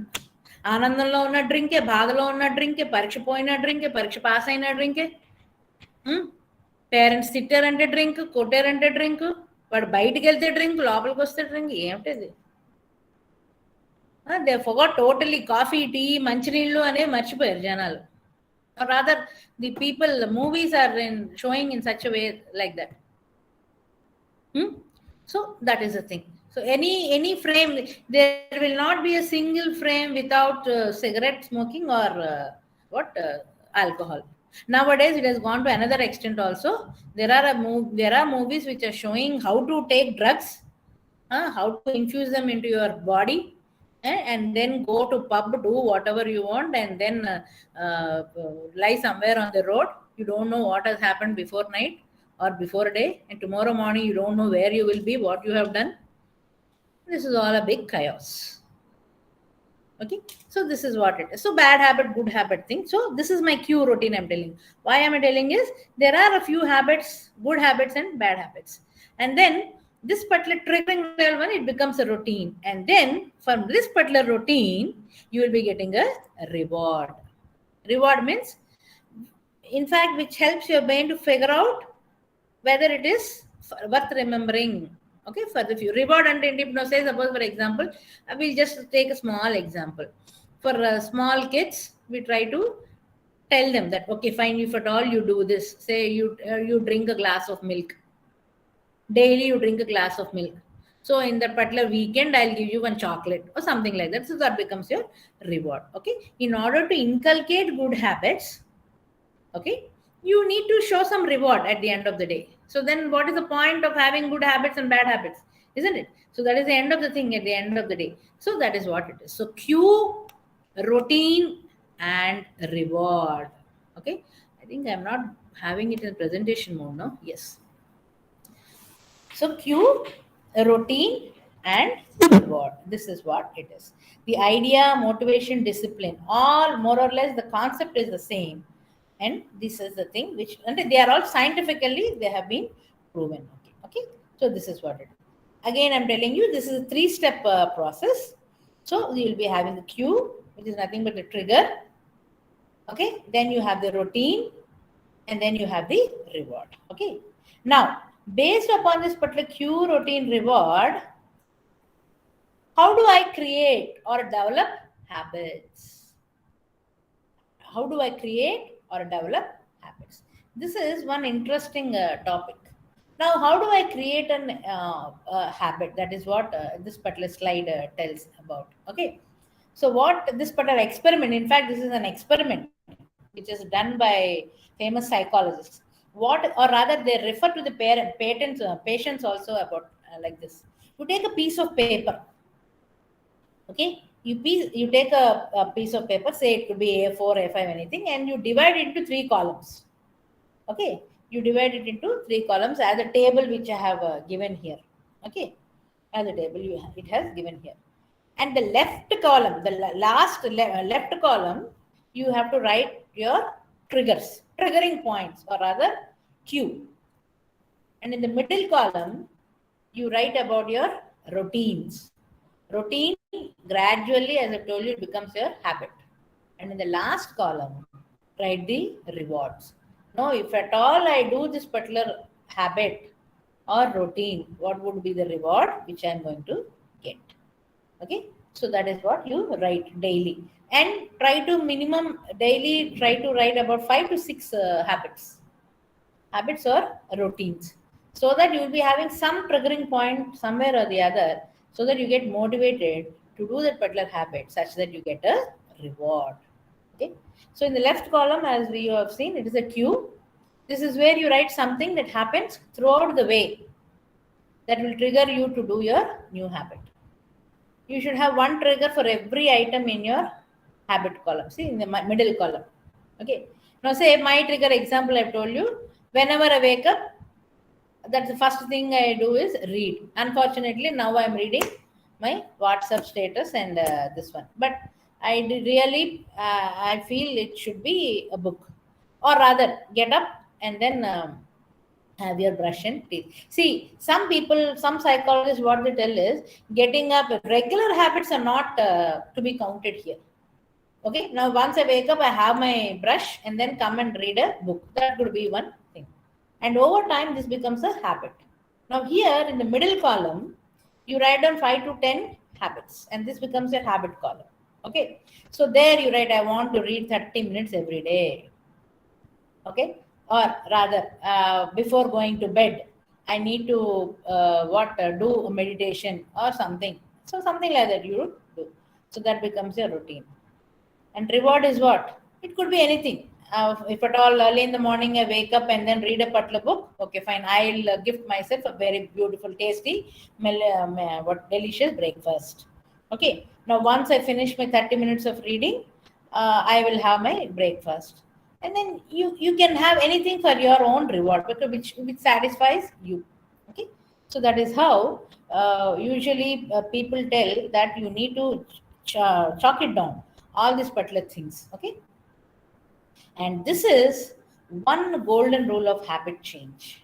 Anandamlo unna drink, baadalo unna drink, pariksha poyina drink, pariksha pass ayina drink. Parents తిట్టారంటే drink, కొట్టారంటే drink, వాడు బయటికి వెళ్తే drink, లోపలికి వస్తే drink. ఏమిటది? They forgot totally coffee, tea, manchneellu ane marchipoyaru janalu. Or rather, the people, the movies are showing in such a way like that. So that is the thing. So any frame, there will not be a single frame without cigarette smoking or alcohol. Nowadays, it has gone to another extent also. There are movies which are showing how to take drugs, how to infuse them into your body, and then go to pub, do whatever you want, and then lie somewhere on the road. You don't know what has happened before night or before day, and tomorrow morning you don't know where you will be, what you have done. This is all a big chaos. Okay, so this is what it is. So bad habit, good habit thing. So this is my cue routine I'm telling. Why am I telling is, there are a few habits, good habits and bad habits, and then this particular triggering one, it becomes a routine, and then from this particular routine you will be getting a reward. Reward means, in fact, which helps your brain to figure out whether it is worth remembering. Okay, for the few reward and say, suppose for example, we'll just take a small example. For small kids, we try to tell them that, okay, fine, if at all you do this, say you drink a glass of milk. Daily you drink a glass of milk. So in that particular weekend, I'll give you one chocolate or something like that. So that becomes your reward. Okay. In order to inculcate good habits, okay, you need to show some reward at the end of the day. So then what is the point of having good habits and bad habits, isn't it? So that is the end of the thing at the end of the day. So that is what it is. So cue, routine, and reward. Okay, I think I'm not having it in presentation mode. No, yes. So cue, routine, and reward. This is what it is. The idea, motivation, discipline, all more or less the concept is the same. And this is the thing which, and they are all scientifically, they have been proven. Okay. Okay. So this is what it is. Again, I'm telling you, this is a 3-step process. So you will be having the cue, which is nothing but the trigger. Okay. Then you have the routine, and then you have the reward. Okay. Now, based upon this particular cue, routine, reward, how do I create or develop habits? How do I create or develop habits? This is one interesting topic. Now, how do I create a habit? That is what this particular slide tells about. Okay. So what this particular experiment, in fact, this is an experiment which is done by famous psychologists. What, or rather, they refer to the patients also about like this. You take a piece of paper. Okay, you take a piece of paper, say it could be A4, A5, anything, and you divide it into 3 columns. Okay, you divide it into 3 columns as a table which I have given here. Okay, as a table it has given here. And the left column, the left column, you have to write your triggering points, or rather cue. And in the middle column, you write about your routines. Routine gradually, as I told you, it becomes your habit. And in the last column, write the rewards. Now, if at all I do this particular habit or routine, what would be the reward which I am going to get? Okay, so that is what you write daily. And try to minimum daily, try to write about 5 to 6 habits or routines, so that you will be having some triggering point somewhere or the other, so that you get motivated to do that particular habit such that you get a reward. Okay, so in the left column, as we have seen, it is a cue. This is where you write something that happens throughout the way that will trigger you to do your new habit. You should have one trigger for every item in your habit column. See, in the middle column. Okay. Now, say my trigger example I've told you. Whenever I wake up, that's the first thing I do is read. Unfortunately, now I'm reading my WhatsApp status and this one. But I feel it should be a book, or rather, get up and then have your brush and teeth. See, some people, some psychologists, what they tell is getting up. Regular habits are not to be counted here. Okay. Now, once I wake up, I have my brush and then come and read a book. That could be one thing. And over time, this becomes a habit. Now, here in the middle column, you write down 5 to 10 habits, and this becomes your habit column. Okay. So there you write, I want to read 30 minutes every day. Okay. Or rather, before going to bed, I need to do a meditation or something. So something like that you do. So that becomes your routine. And reward is what? It could be anything. If at all early in the morning I wake up and then read a particular book, okay, fine. I'll gift myself a very beautiful, tasty, delicious breakfast. Okay. Now, once I finish my 30 minutes of reading, I will have my breakfast. And then you can have anything for your own reward, which satisfies you. Okay. So that is how usually people tell that you need to chalk it down, all these particular things. Okay. And this is one golden rule of habit change.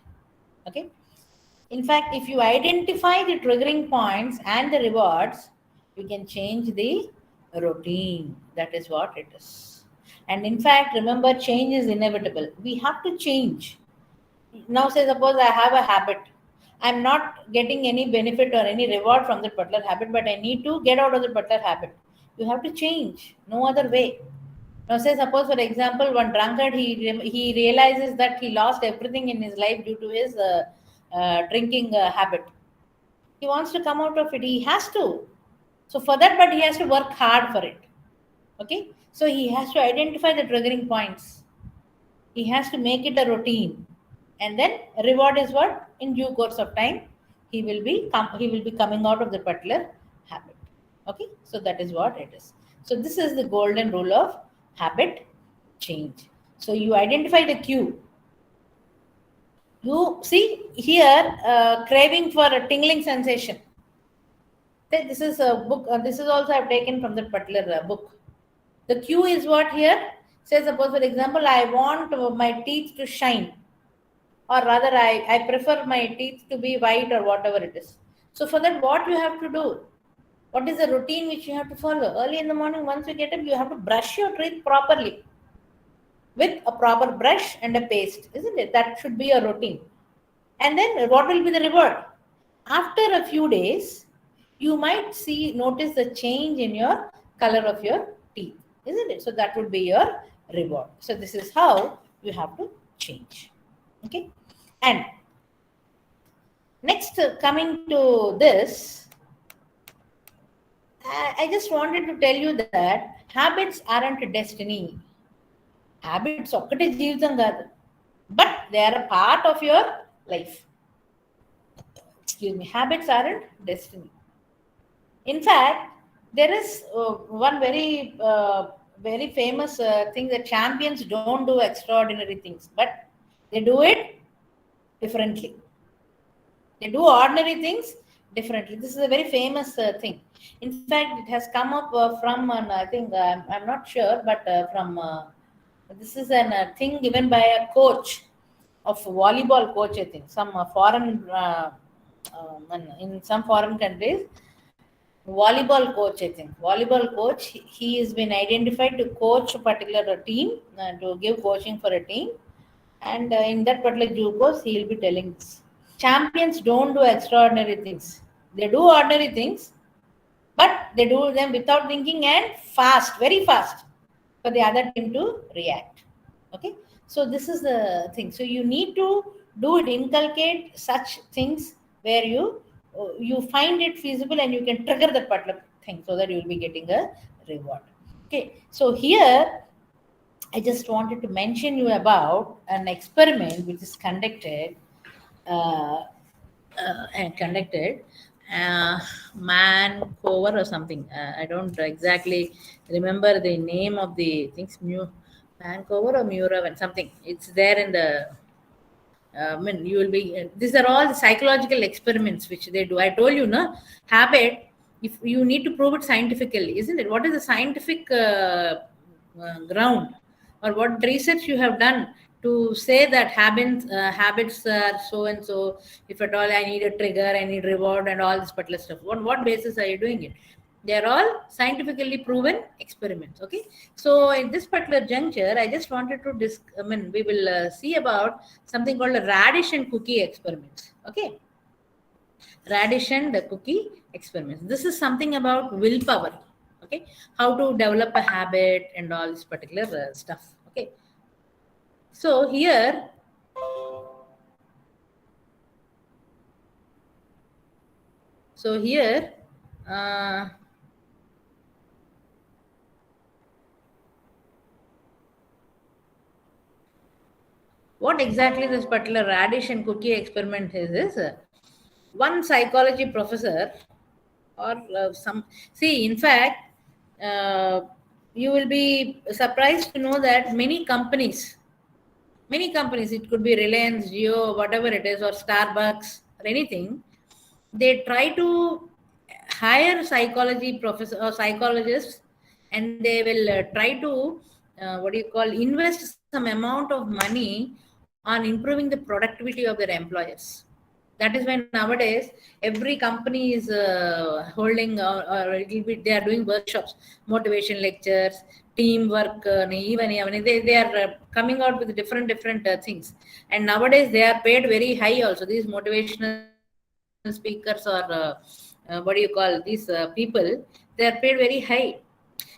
Okay. In fact, if you identify the triggering points and the rewards, you can change the routine. That is what it is. And in fact, remember, change is inevitable. We have to change. Now, say, suppose I have a habit. I'm not getting any benefit or any reward from that particular habit, but I need to get out of the particular habit. You have to change. No other way. Now, say, suppose, for example, one drunkard, he realizes that he lost everything in his life due to his drinking habit. He wants to come out of it. He has to. So for that, but he has to work hard for it. Okay. So he has to identify the triggering points. He has to make it a routine. And then reward is what? In due course of time, he will be coming out of the particular habit. Okay. So that is what it is. So this is the golden rule of habit change. So you identify the cue. You see here craving for a tingling sensation. This is a book. This is also I've taken from that particular book. The cue is what here says. Suppose, for example, I want my teeth to shine, or rather, I prefer my teeth to be white or whatever it is. So for that, what you have to do? What is the routine which you have to follow? Early in the morning, once you get up, you have to brush your teeth properly with a proper brush and a paste, isn't it? That should be a routine. And then what will be the reward? After a few days, you might notice the change in your color of your teeth, isn't it? So that would be your reward. So this is how you have to change. Okay. And next, coming to this, I just wanted to tell you that habits aren't a destiny. Habits ఒక్కటే జీవితం కాదు, but they are a part of your life. Excuse me. Habits aren't destiny. In fact, there is one very famous thing that champions don't do extraordinary things, but they do it differently. They do ordinary things differently. This is a very famous thing. In fact, it has come up from, I think, I'm not sure, but from this is a thing given by a coach of volleyball coach, I think, some foreign in some foreign countries. Volleyball coach, I think. Volleyball coach, he has been identified to coach a particular team, to give coaching for a team. And in that particular due course, he will be telling this. Champions don't do extraordinary things. They do ordinary things, but they do them without thinking and fast, very fast, for the other team to react. Okay. So this is the thing. So you need to do it, inculcate such things where you find it feasible and you can trigger that particular thing so that you will be getting a reward. Okay. So here I just wanted to mention you about an experiment which is conducted Mancover or something. I don't exactly remember the name of the things. Mancover or Muravan, something. It's there in the. I mean, you will be. These are all the psychological experiments which they do. I told you, no habit. If you need to prove it scientifically, isn't it? What is the scientific ground, or what research you have done to say that habits are so and so? If at all I need a trigger, I need reward, and all this particular stuff. On what basis are you doing it? They are all scientifically proven experiments. Okay. So in this particular juncture, I just wanted to we will see about something called a radish and cookie experiments. Okay. Radish and the cookie experiments. This is something about willpower. Okay. How to develop a habit and all this particular stuff. Okay. So here, what exactly this particular radish and cookie experiment is one psychology professor or in fact, you will be surprised to know that many companies, it could be Reliance, Jio, whatever it is, or Starbucks or anything, they try to hire psychology professor or psychologists, and they will try to invest some amount of money on improving the productivity of their employers. That is when nowadays every company is holding or they are doing workshops, motivation lectures, teamwork, even they are coming out with different things. And nowadays they are paid very high also. These motivational speakers or these people, they are paid very high.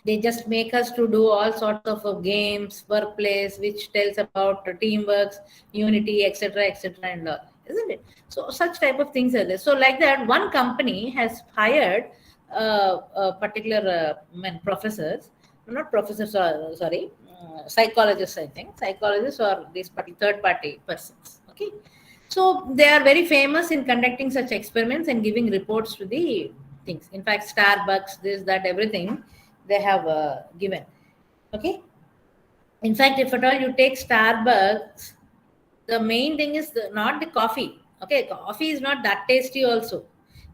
They just make us to do all sorts of games, workplace, which tells about teamwork, unity, etc., etc., and all. isn't it? So such type of things are there. So like that, one company has hired a particular professors, not professors, sorry, psychologists, I think, psychologists or these third party persons. Okay, so they are very famous in conducting such experiments and giving reports to the things. In fact, Starbucks, this, that, everything they have given. Okay. In fact, if at all you take Starbucks, the main thing is not the coffee. Okay, coffee is not that tasty also.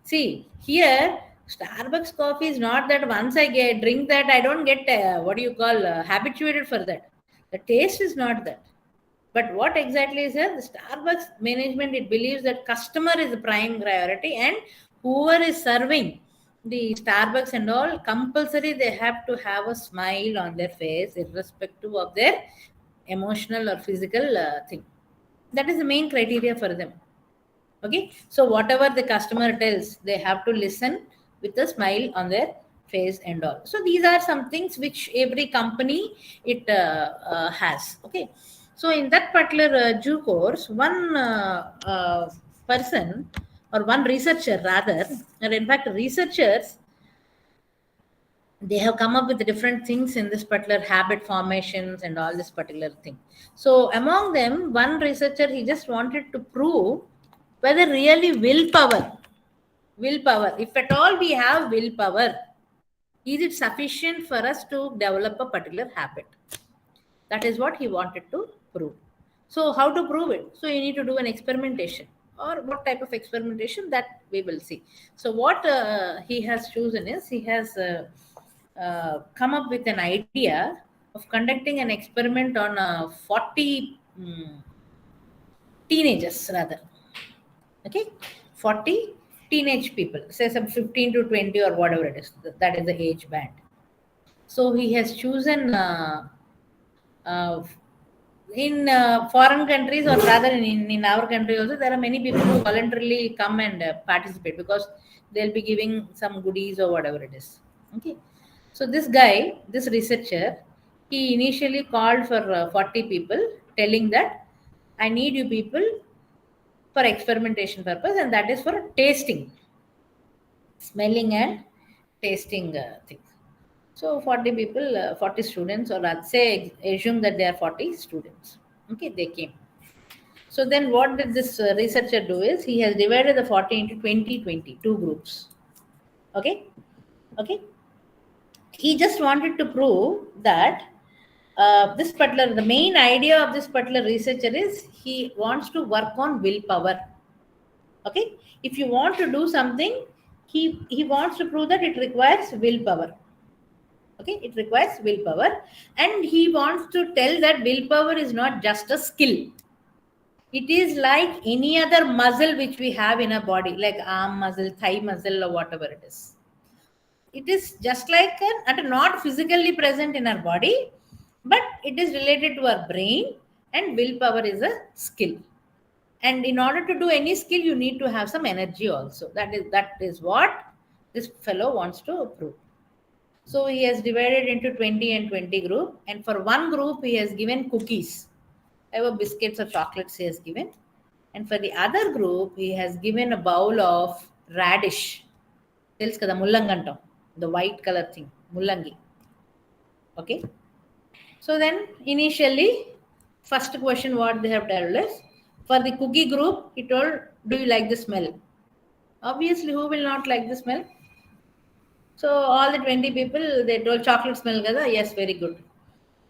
See, here, Starbucks coffee is not that once I drink that, I don't get, what do you call, habituated for that. The taste is not that. But what exactly is here? The Starbucks management, it believes that customer is the prime priority, and whoever is serving the Starbucks and all, compulsory they have to have a smile on their face, irrespective of their emotional or physical thing. That is the main criteria for them. Okay, so whatever the customer tells, they have to listen with a smile on their face and all. So these are some things which every company it has. Okay, so in that particular due course, one person or one researcher rather, or in fact researchers, they have come up with different things in this particular habit formations and all this particular thing. So among them, one researcher, he just wanted to prove whether really willpower, if at all we have willpower, is it sufficient for us to develop a particular habit? That is what he wanted to prove. So how to prove it? So you need to do an experimentation, or what type of experimentation, that we will see. So what he has chosen is, he has come up with an idea of conducting an experiment on 40 teenagers rather. Okay, 40 teenage people, say some 15 to 20 or whatever it is, that is the age band. So he has chosen uh, in foreign countries, or rather in our country also, there are many people who voluntarily come and participate, because they'll be giving some goodies or whatever it is. Okay, so this guy, this researcher, he initially called for 40 people, telling that I need you people for experimentation purpose, and that is for tasting, smelling and tasting things. So 40 people, 40 students, or let's say, assume that there are 40 students. Okay, they came. So then what did this researcher do is, he has divided the 40 into 20, two groups. Okay, okay. He just wanted to prove that this particular, the main idea of this particular researcher is, he wants to work on willpower. Okay, if you want to do something, he wants to prove that it requires willpower. Okay, it requires willpower, and he wants to tell that willpower is not just a skill. It is like any other muscle which we have in our body, like arm muscle, thigh muscle, or whatever it is. It is just like and not physically present in our body, but it is related to our brain, and willpower is a skill. And in order to do any skill, you need to have some energy also. That is what this fellow wants to prove. So he has divided into 20 and 20 group, and for one group he has given cookies, either biscuits or chocolates he has given, and for the other group he has given a bowl of radish. Tells kada mullangantam, the white color thing, mullangi. Okay. So then initially, first question what they have told is, for the cookie group, he told, do you like the smell? Obviously, who will not like the smell? So all the 20 people, they told chocolate smell kada, yes, very good.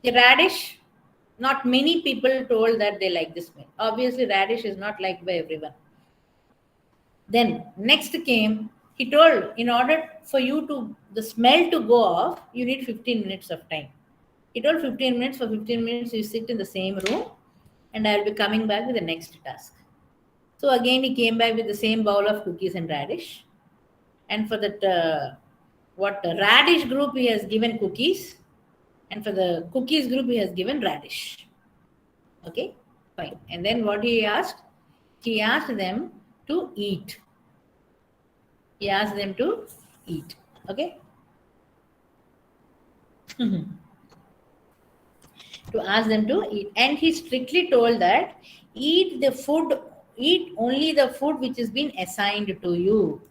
The radish, not many people told that they like the smell. Obviously, radish is not liked by everyone. Then next came, he told, in order for you to, the smell to go off, you need 15 minutes of time. He told 15 minutes, for 15 minutes you sit in the same room, and I will be coming back with the next task. So again he came back with the same bowl of cookies and radish. And for that, radish group he has given cookies, and for the cookies group he has given radish. Okay, fine. And then what he asked? He asked them to eat. He asked them to eat. Okay. To ask them to eat, and he strictly told that eat the food eat only the food which has been assigned to you.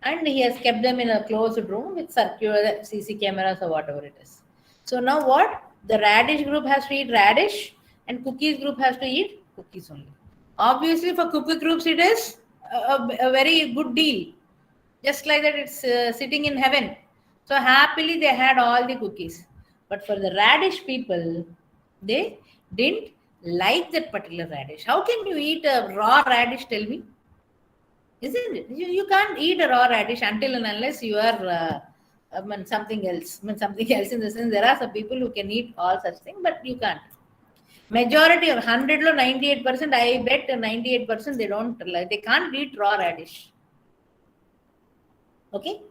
And he has kept them in a closed room with circular CC cameras or whatever it is. So now what? The Radish group has to eat radish and cookies group has to eat cookies only. Obviously for cookie groups it is a very good deal. Just like that it's sitting in heaven. So happily they had all the cookies. But for the radish people, they didn't like that particular radish. How can you eat a raw radish, tell me? Isn't it? You can't eat a raw radish until and unless you are something else. Something else in the sense there are some people who can eat all such things, but you can't. Majority of 100 or 98%, I bet 98% they don't like. They can't eat raw radish. Okay.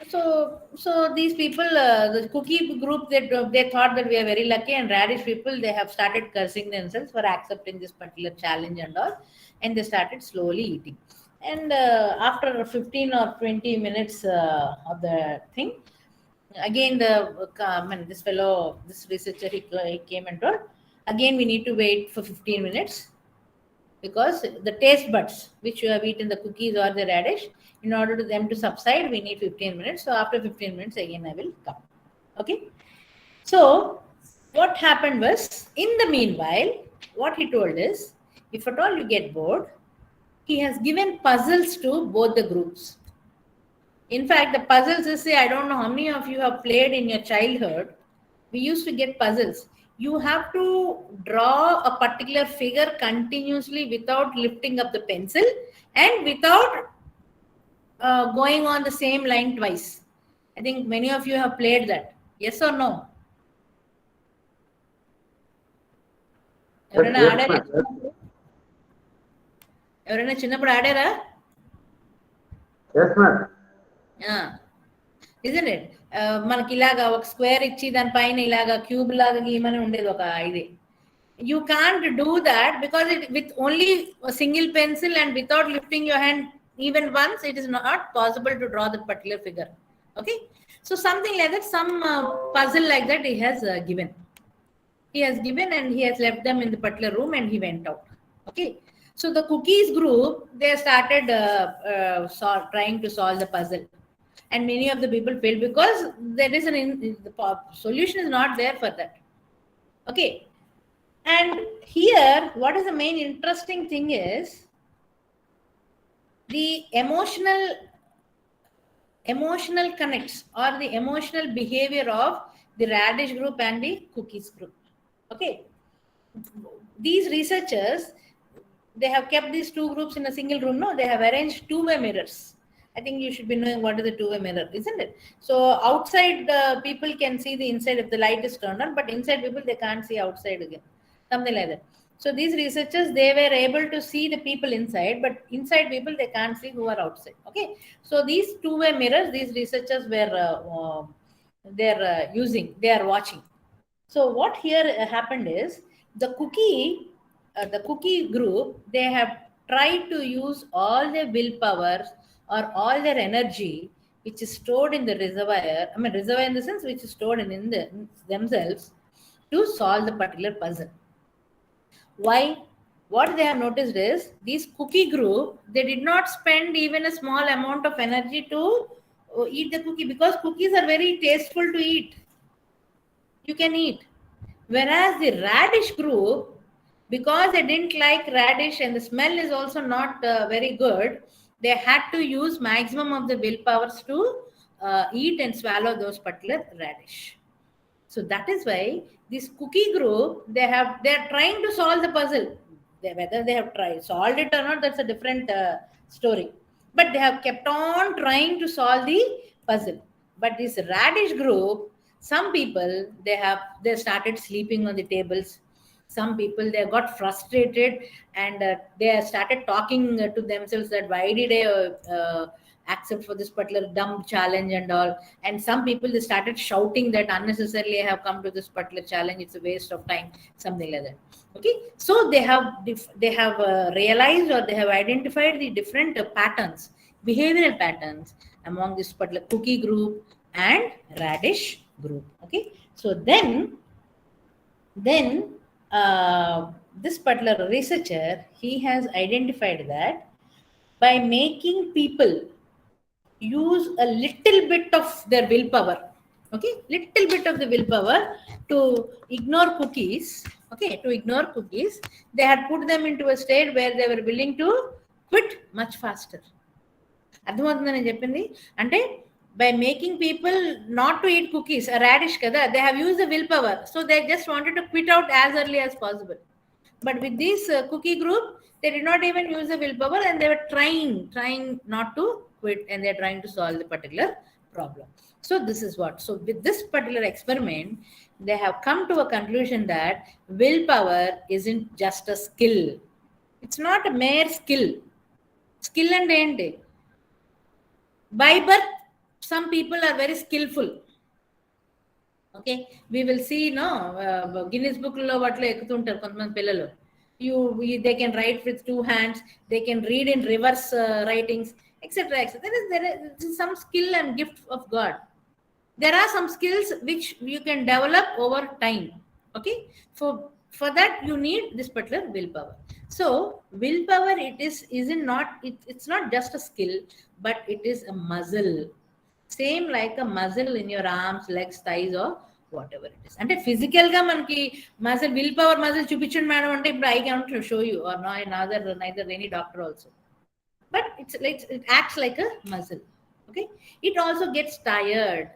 So these people, the cookie group, they thought that we are very lucky, and radish people they have started cursing themselves for accepting this particular challenge and all, and they started slowly eating. And after 15 or 20 minutes of the thing, again this fellow, this researcher, he came and told, again we need to wait for 15 minutes because the taste buds which you have eaten the cookies or the radish, in order to them to subside, we need 15 minutes. So after 15 minutes, again I will come. Okay. So what happened was, in the meanwhile, what he told is, if at all you get bored, he has given puzzles to both the groups. In fact, the puzzles is, say, I don't know how many of you have played in your childhood. We used to get puzzles. You have to draw a particular figure continuously without lifting up the pencil and without going on the same line twice. I think many of you have played that. Yes or no? ఎవరైనా చిన్నప్పుడు ఆడారా? Isn't it? మనకి ఇలాగా ఒక square ఇచ్చి దానిపైన ఇలాగా cube లాగా గీమని ఉండేది ఒక ఇది. You can't do that because with only a single pencil and without lifting your hand even once, it is not possible to draw that particular figure. Okay. So something like that, some puzzle like that he has given. He has given and he has left them in the particular room and he went out. Okay. So the cookies group, they started trying to solve the puzzle. And many of the people failed because there is the solution is not there for that. Okay. And here, what is the main interesting thing is the emotional connects or the emotional behavior of the radish group and the cookies group. Okay. These researchers, they have kept these two groups in a single room. No, they have arranged two-way mirrors. I think you should be knowing what is the two-way mirror, isn't it? So outside people can see the inside if the light is turned on, but inside people, they can't see outside again. Something like that. So these researchers, they were able to see the people inside, but inside people, they can't see who are outside. Okay. So these two-way mirrors, these researchers were using, they are watching. So what here happened is the cookie group, they have tried to use all their willpower or all their energy which is stored in the reservoir. I mean reservoir in the sense which is stored in themselves to solve the particular puzzle. Why? What they have noticed is these cookie group, they did not spend even a small amount of energy to eat the cookie because cookies are very tasteful to eat. You can eat. Whereas the radish group, because they didn't like radish and the smell is also not very good, they had to use maximum of the willpowers to eat and swallow those particular radish. So that is why this cookie group, they are trying to solve the puzzle. Whether they have solved it or not, that's a different story. But they have kept on trying to solve the puzzle. But this radish group, some people, they started sleeping on the tables. Some people, they got frustrated and they started talking to themselves that why did I accept for this particular dumb challenge and all. And some people, they started shouting that unnecessarily I have come to this particular challenge, it's a waste of time, something like that. Okay. So they have realized or they have identified the different patterns, behavioral patterns among this particular cookie group and radish group. Okay. So then this particular researcher, he has identified that by making people use a little bit of their willpower, okay, little bit of the willpower to ignore cookies, okay, to ignore cookies, they had put them into a state where they were willing to quit much faster. అర్థమవుతుందని నేను చెప్పింది అంటే by making people not to eat cookies, a radish kada, they have used the willpower, so they just wanted to quit out as early as possible. But with this cookie group, they did not even use the willpower, and they were trying not to quit, and they're trying to solve the particular problem. So this is what, so with this particular experiment, they have come to a conclusion that willpower isn't just a skill. It's not a mere skill and end. By birth, some people are very skillful. Okay, we will see, no, Guinness book lo vatlo ekkutuntaru kontamandi pillalu, they can write with two hands, they can read in reverse writings, etc. There is some skill and gift of God. There are some skills which you can develop over time. Okay, for that you need this particular willpower. So willpower, it's not just a skill, but it is a muscle, same like a muscle in your arms, legs, thighs, or whatever it is. అంటే physical గా మనకి muscle, will power muscle చూపించండి madam అంటే ఇప్పుడు I can show you or neither any doctor also, but it acts like a muscle. Okay, it also gets tired.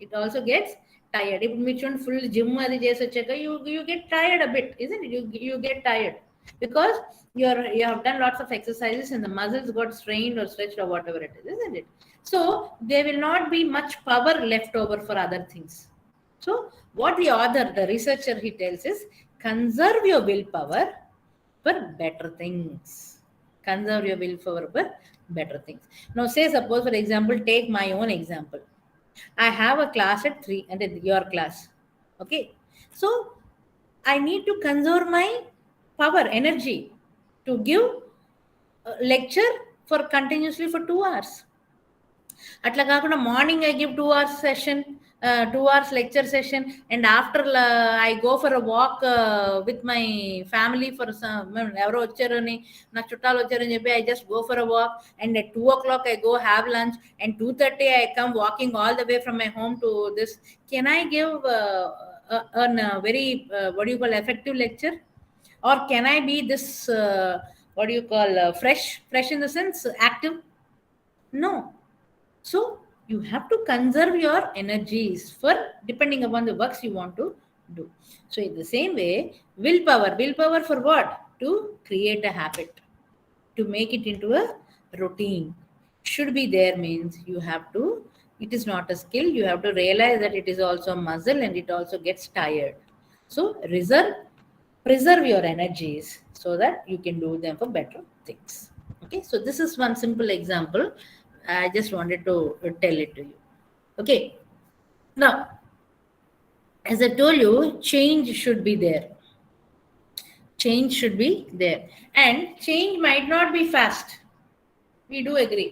ఇప్పుడు మీరు చూడండి, full gym అది చేసి వచ్చాక you get tired a bit, isn't it? You get tired because you have done lots of exercises and the muscles got strained or stretched or whatever it is, isn't it? So there will not be much power left over for other things. So what the researcher, he tells is, conserve your willpower for better things. Conserve your willpower for better things. Now say, suppose for example, take my own example. I have a class at 3 and your class. Okay, so I need to conserve my power, energy to give a lecture for continuously for 2 hours. అట్లా కాకుండా morning I give 2 hours session, 2 hours lecture session, and after I go for a walk with my family for some, ఎవరో వచ్చారని, నాకు చుట్టాలు వచ్చారని చెప్పి I just go for a walk, and at 2 o'clock I go have lunch, and 2:30 I come walking all the way from my home to this. Can I give a very what do you call effective lecture, or can I be this what do you call fresh in the sense active? No. So you have to conserve your energies for depending upon the works you want to do. So in the same way, willpower for what? To create a habit, to make it into a routine. Should be there means you have to, it is not a skill, you have to realize that it is also a muscle and it also gets tired. So preserve your energies so that you can do them for better things. Okay, so this is one simple example. I just wanted to tell it to you. Okay, now as I told you, change should be there. And change might not be fast. We do agree.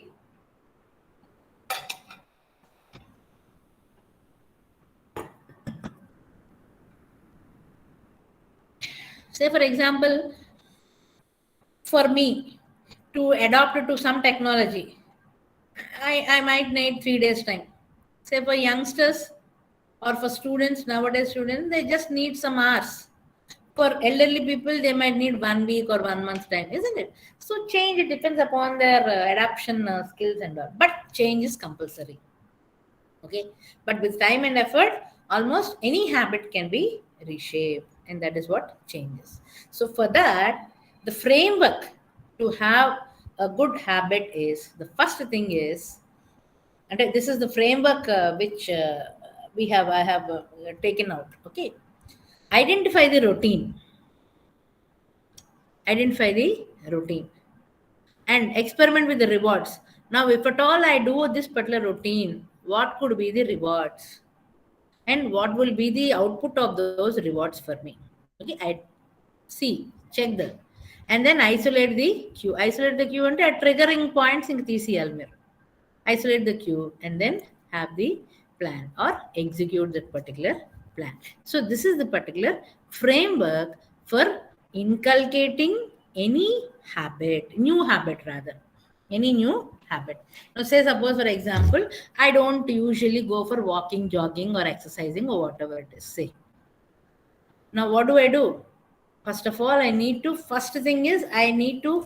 Say for example, for me to adopt to some technology, I might need 3 days time. Say for youngsters or for students, nowadays students, they just need some hours. For elderly people, they might need 1 week or 1 month time, isn't it? So change, it depends upon their adaptation skills and all. But change is compulsory. Okay, but with time and effort, almost any habit can be reshaped, and that is what changes. So for that, the framework to have a good habit is, the first thing is, and this is the framework which I have taken out. Okay, identify the routine and experiment with the rewards. Now if at all I do this particular routine, what could be the rewards and what will be the output of those rewards for me? Okay, I see, check that, and then isolate the cue అంటే triggering points ఇంక తీసేయాలి మీరు. Isolate the cue and then have the plan or execute that particular plan. So this is the particular framework for inculcating any habit, new habit rather, any new habit. Now, say suppose for example, I don't usually go for walking, jogging, or exercising, or whatever it is. Say, now what do? First of all, first thing is I need to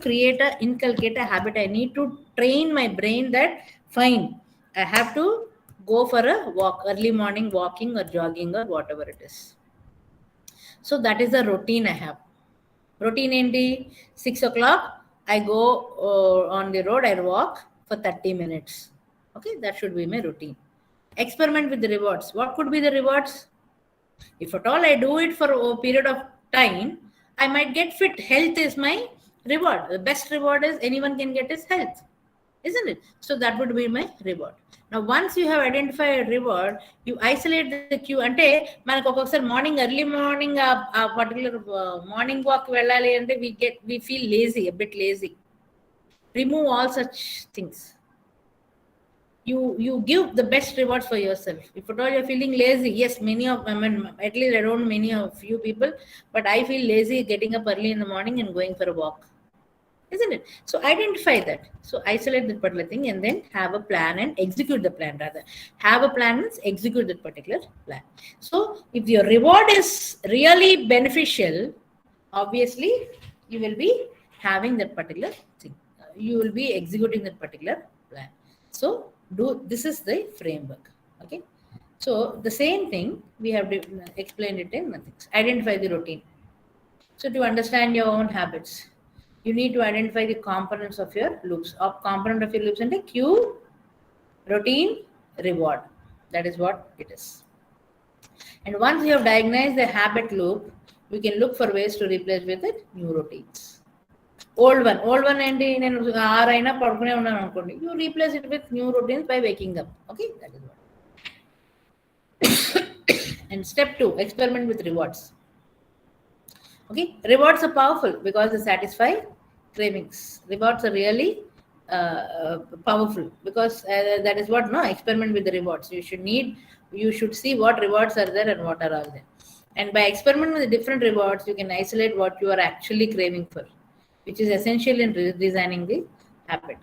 inculcate a habit. I need to train my brain that fine, I have to go for a walk, early morning walking or jogging or whatever it is. So that is the routine I have. Routine enti 6 o'clock, I go on the road, I walk for 30 minutes. Okay, that should be my routine. Experiment with the rewards. What could be the rewards? If at all I do it for a period of time, I might get fit. Health is my reward. The best reward is anyone can get is health, isn't it? So that would be my reward. Now, once you have identified a reward, you isolate the queue. అంటే మనకు ఒక్కొక్కసారి morning early morning ఆ particular morning walk వెళ్ళాలి అంటే we feel lazy, a bit lazy. Remove all such things. You give the best rewards for yourself. If at all you're feeling lazy, yes, at least I don't know many of few people, but I feel lazy getting up early in the morning and going for a walk, isn't it? So identify that. So isolate that particular thing and then have a plan and execute the plan. Rather, have a plan and execute that particular plan. So if your reward is really beneficial, obviously you will be having that particular thing. You will be executing that particular plan. So this is the framework. Okay. So the same thing we have explained it in things. Identify the routine. So to understand your own habits, you need to identify the components of your loops. Component of your loops and cue, routine, reward. That is what it is. And once you have diagnosed the habit loop, we can look for ways to replace with it new routines. Old one ఏంటి నేను 6 అయినా పడుకునే ఉన్నాను అనుకోండి, you replace it with new routines by waking up. Okay, that is what. And step 2, experiment with rewards. Okay, rewards are powerful because they satisfy cravings. Rewards are really powerful because that is what, no, experiment with the rewards. You should see what rewards are there and what are all there. And by experimenting with the different rewards, you can isolate what you are actually craving for, which is essential in designing the habit.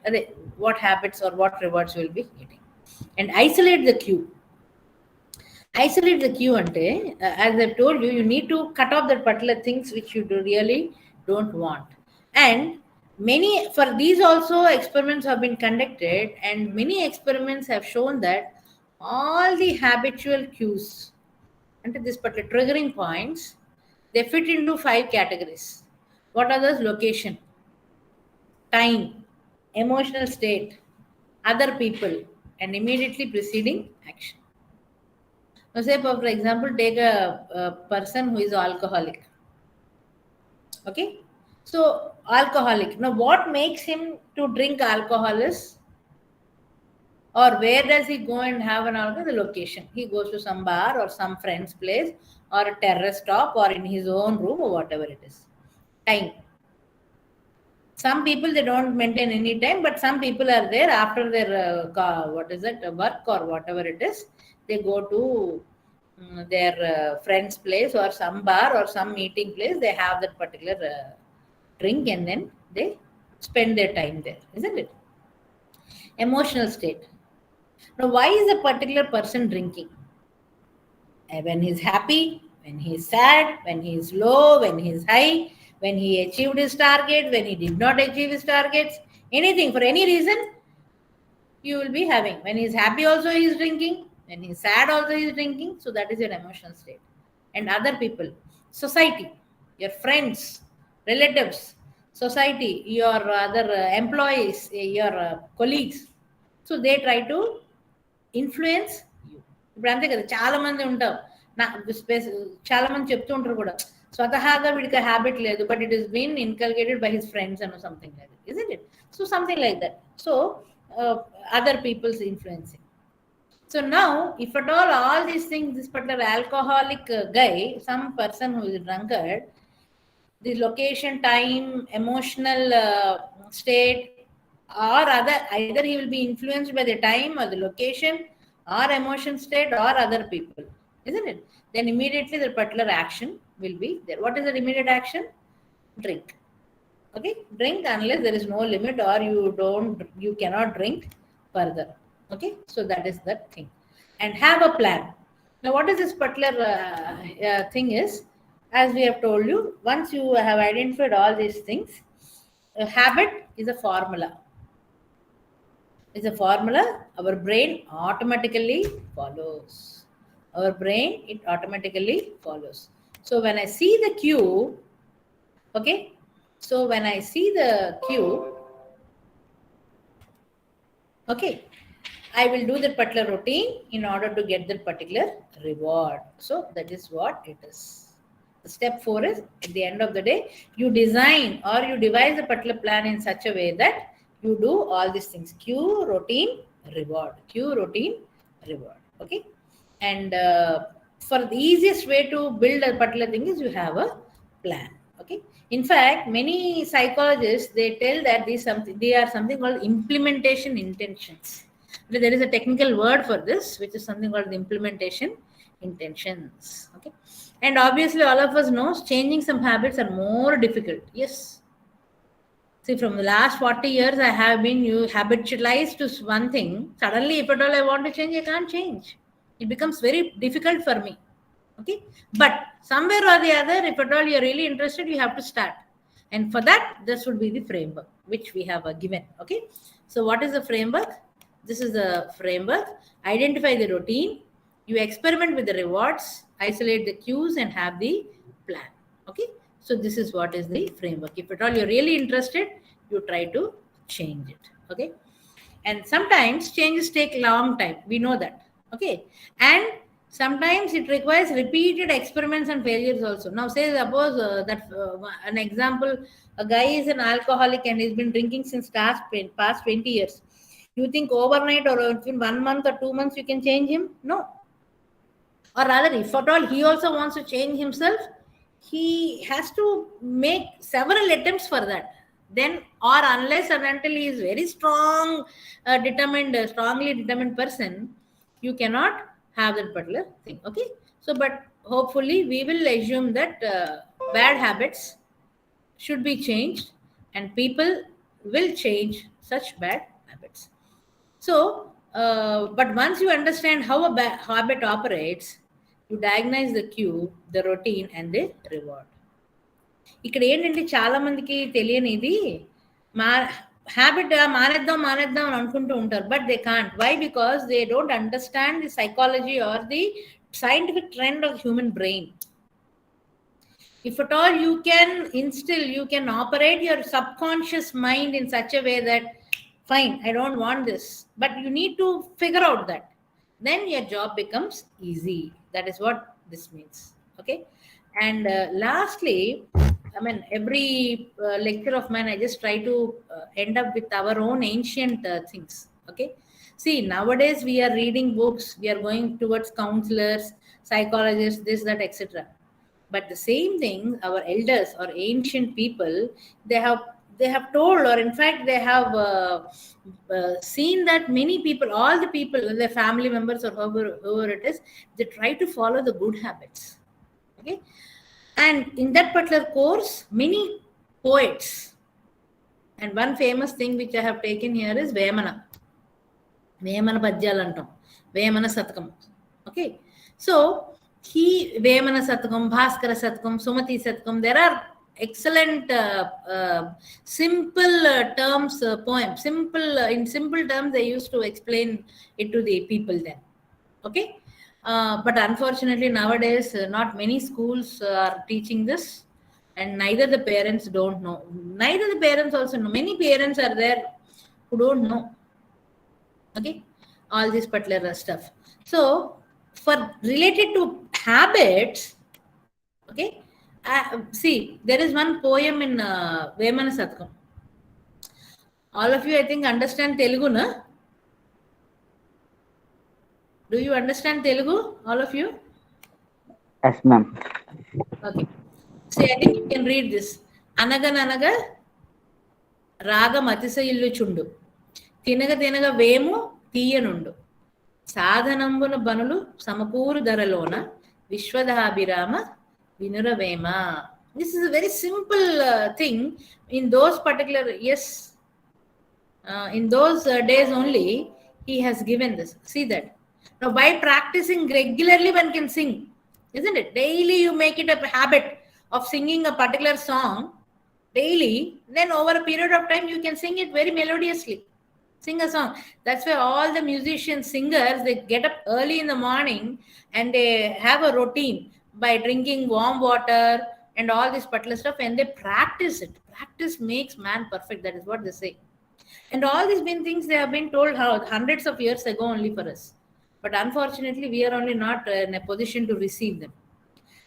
What habits or what rewards you will be getting. And isolate the cue. Isolate the cue ante, as I've told you, you need to cut off the particular things which you really don't want. And for these also experiments have been conducted, and many experiments have shown that all the habitual cues under this particular triggering points, they fit into 5 categories. What are those? Location, time, emotional state, other people, and immediately preceding action. Now, say for example, take a person who is alcoholic. Okay, so alcoholic. Now, what makes him to drink alcohol is, or where does he go and have an alcohol? The location. He goes to some bar or some friend's place or a terrace top or in his own room or whatever it is. Time. Some people, they don't maintain any time, but some people are there after their work or whatever it is. They go to their friend's place or some bar or some meeting place. They have that particular drink and then they spend their time there, isn't it? Emotional state. Now, why is a particular person drinking? When he's happy, when he's sad, when he's low, when he's high, when he achieved his target, when he did not achieve his targets, anything, for any reason, you will be having. When he's happy also he is drinking, when he's sad also he is drinking. So that is your emotional state. And other people, society, your friends, relatives, society, your other employees, your colleagues. So they try to influence you. ఇప్పుడు అంతే కదా, చాలా మంది ఉంటారు, చాలా మంది చెప్తూ ఉంటారు కూడా, స్వతహాగా వీడికి హ్యాబిట్ లేదు, but it is been inculcated by his friends and something like that, isn't it? So something like that. So other people's influencing. So now, if at all these things, this particular alcoholic guy, some person who is a drunkard, the location, time, emotional state, or either he will be influenced by the time or the location or emotion state or other people, isn't it? Then immediately the particular action will be there. What is the immediate action? drink. Okay, drink unless there is no limit or you cannot drink further. Okay, so that is the thing. And have a plan. Now, what is this particular thing is, as we have told you, once you have identified all these things, a habit is a formula. Is a formula, our brain automatically follows. Our brain, it automatically follows. So when I see the cue, okay, so when I see the cue, okay, I will do that particular routine in order to get that particular reward. So that is what it is. Step 4 is, at the end of the day, you design or you devise a particular plan in such a way that you do all these things: cue, routine, reward, cue, routine, reward. Okay, and for the easiest way to build a particular thing is you have a plan. Okay, in fact, many psychologists, they tell that they are something called implementation intentions. There is a technical word for this, which is something called the implementation intentions. Okay, and obviously all of us know changing some habits are more difficult. Yes. See, from the last 40 years, I have been habitualized to one thing. Suddenly, if at all I want to change, I can't change. It becomes very difficult for me. Okay, but somewhere or the other, if at all you're really interested, you have to start. And for that, this would be the framework which we have given. Okay, so what is the framework? This is the framework. Identify the routine. You experiment with the rewards, isolate the cues, and have the plan. Okay, so this is what is the framework. If at all you're really interested, you try to change it. Okay, and sometimes changes take long time. We know that. Okay, and sometimes it requires repeated experiments and failures also. Now, say suppose an example, a guy is an alcoholic and he's been drinking since past 20 years. You think overnight or within 1 month or 2 months you can change him? No. Or rather, if at all he also wants to change himself, he has to make several attempts for that. Then, or unless and until he is very strong, strongly determined person, you cannot have that particular thing. Okay, so but hopefully we will assume that bad habits should be changed and people will change such bad habits. So, but once you understand how a habit operates, you diagnose the cue, the routine, and the reward. ఇక్కడ ఏంటంటే చాలా మందికి తెలియనిది, మా habit మానేద్దాం అని అనుకుంటూ ఉంటారు, but they can't. Why? Because they don't understand the psychology or the scientific trend of human brain. If at all you can operate your subconscious mind in such a way that, fine, I don't want this, but you need to figure out that, then your job becomes easy. That is what this means. Okay, and lastly, I mean, every lecture of mine, I just try to end up with our own ancient things. Okay, see, nowadays we are reading books, we are going towards counselors, psychologists, this, that, etc. But the same thing, our elders or ancient people, they have told, or in fact they have seen that many people, all the people, their family members or whoever it is, they try to follow the good habits. Okay, and in that particular course, many poets, and one famous thing which I have taken here is Vemana Padyalu antam, Vemana Satakam. Okay, so Vemana Satakam, Bhaskara Satakam, Sumati Satakam, there are excellent simple terms, poems, in simple terms they used to explain it to the people then. Okay, but unfortunately nowadays not many schools are teaching this, and neither the parents don't know, neither the parents also know. Many parents are there who don't know, okay, all this particular stuff. So for related to habits, okay, see, there is one poem in Vemana Satakam. All of you, I think, understand Telugu, na? Do you understand Telugu, all of you? Yes, ma'am. Okay. See, I think you can read this. Anaga రాగం అతిశయిల్లుచుండు, తినగ తినగ వేము తీయనుండు, సాధనంబున బనులు సమకూరు ధరలోన, విశ్వదాభిరామ వినురవేమ. This is a very simple thing. In those particular, yes, in those days only, he has given this. See that. Now, by practicing regularly, one can sing, isn't it? Daily, you make it a habit of singing a particular song daily, then over a period of time, you can sing it very melodiously. Sing a song. That's why all the musicians, singers, they get up early in the morning and they have a routine by drinking warm water and all this particular stuff, and they practice it. Practice makes man perfect. That is what they say. And all these been things they have been told how hundreds of years ago only for us. But unfortunately, we are only not in a position to receive them.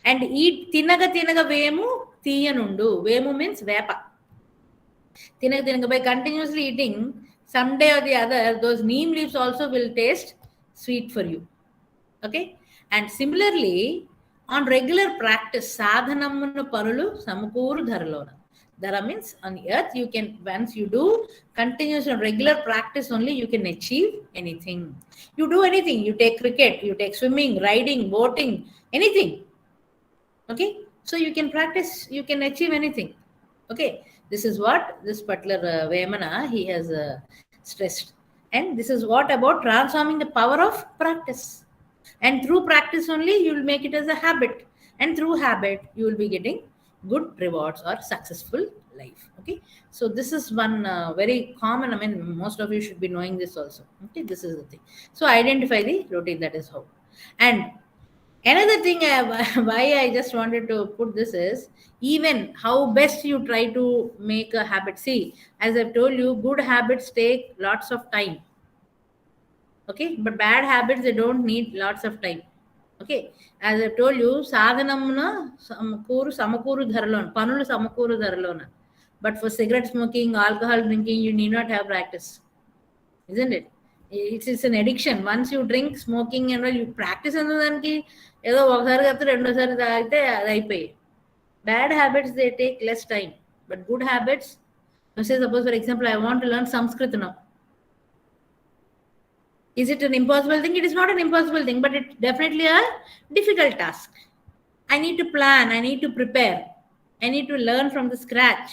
And eat tinaga vemu tiyanundu. Vemu means vepa. Tinaga by continuously eating, someday or the other, those neem leaves also will taste sweet for you. Okay? And similarly, on regular practice, sadhanamunu parulu samakuru dharalona. Dhara means on the earth, you can, once you do continuous and regular practice only, you can achieve anything. You do anything, you take cricket, you take swimming, riding, boating, anything. Okay, so you can practice, you can achieve anything. Okay, this is what this particular Vemana he has stressed. And this is what about transforming the power of practice. And through practice only, you will make it as a habit. And through habit, you will be getting good rewards or successful life. Okay, so this is one very common, I mean, most of you should be knowing this also. Okay, this is the thing. So identify the routine, that is how. And another thing why I just wanted to put this is even how best you try to make a habit. See, as I've told you, good habits take lots of time. Okay, but bad habits, they don't need lots of time. Okay, as I told you, sadhanamuna samakuru dharalona, panulu samakuru dharalona. But for cigarette smoking, alcohol drinking, you need not have practice, isn't it? It is an addiction. Once you drink, smoking and all, you practice దానికి ఏదో ఒకసారి కాకపోతే రెండోసారి తాగితే అది అయిపోయి. Bad habits, they take less time. But good habits, say suppose for example, I want to learn Sanskrit now. Is it an impossible thing? It is not an impossible thing, but it's definitely a difficult task. I need to plan, I need to prepare, I need to learn from the scratch.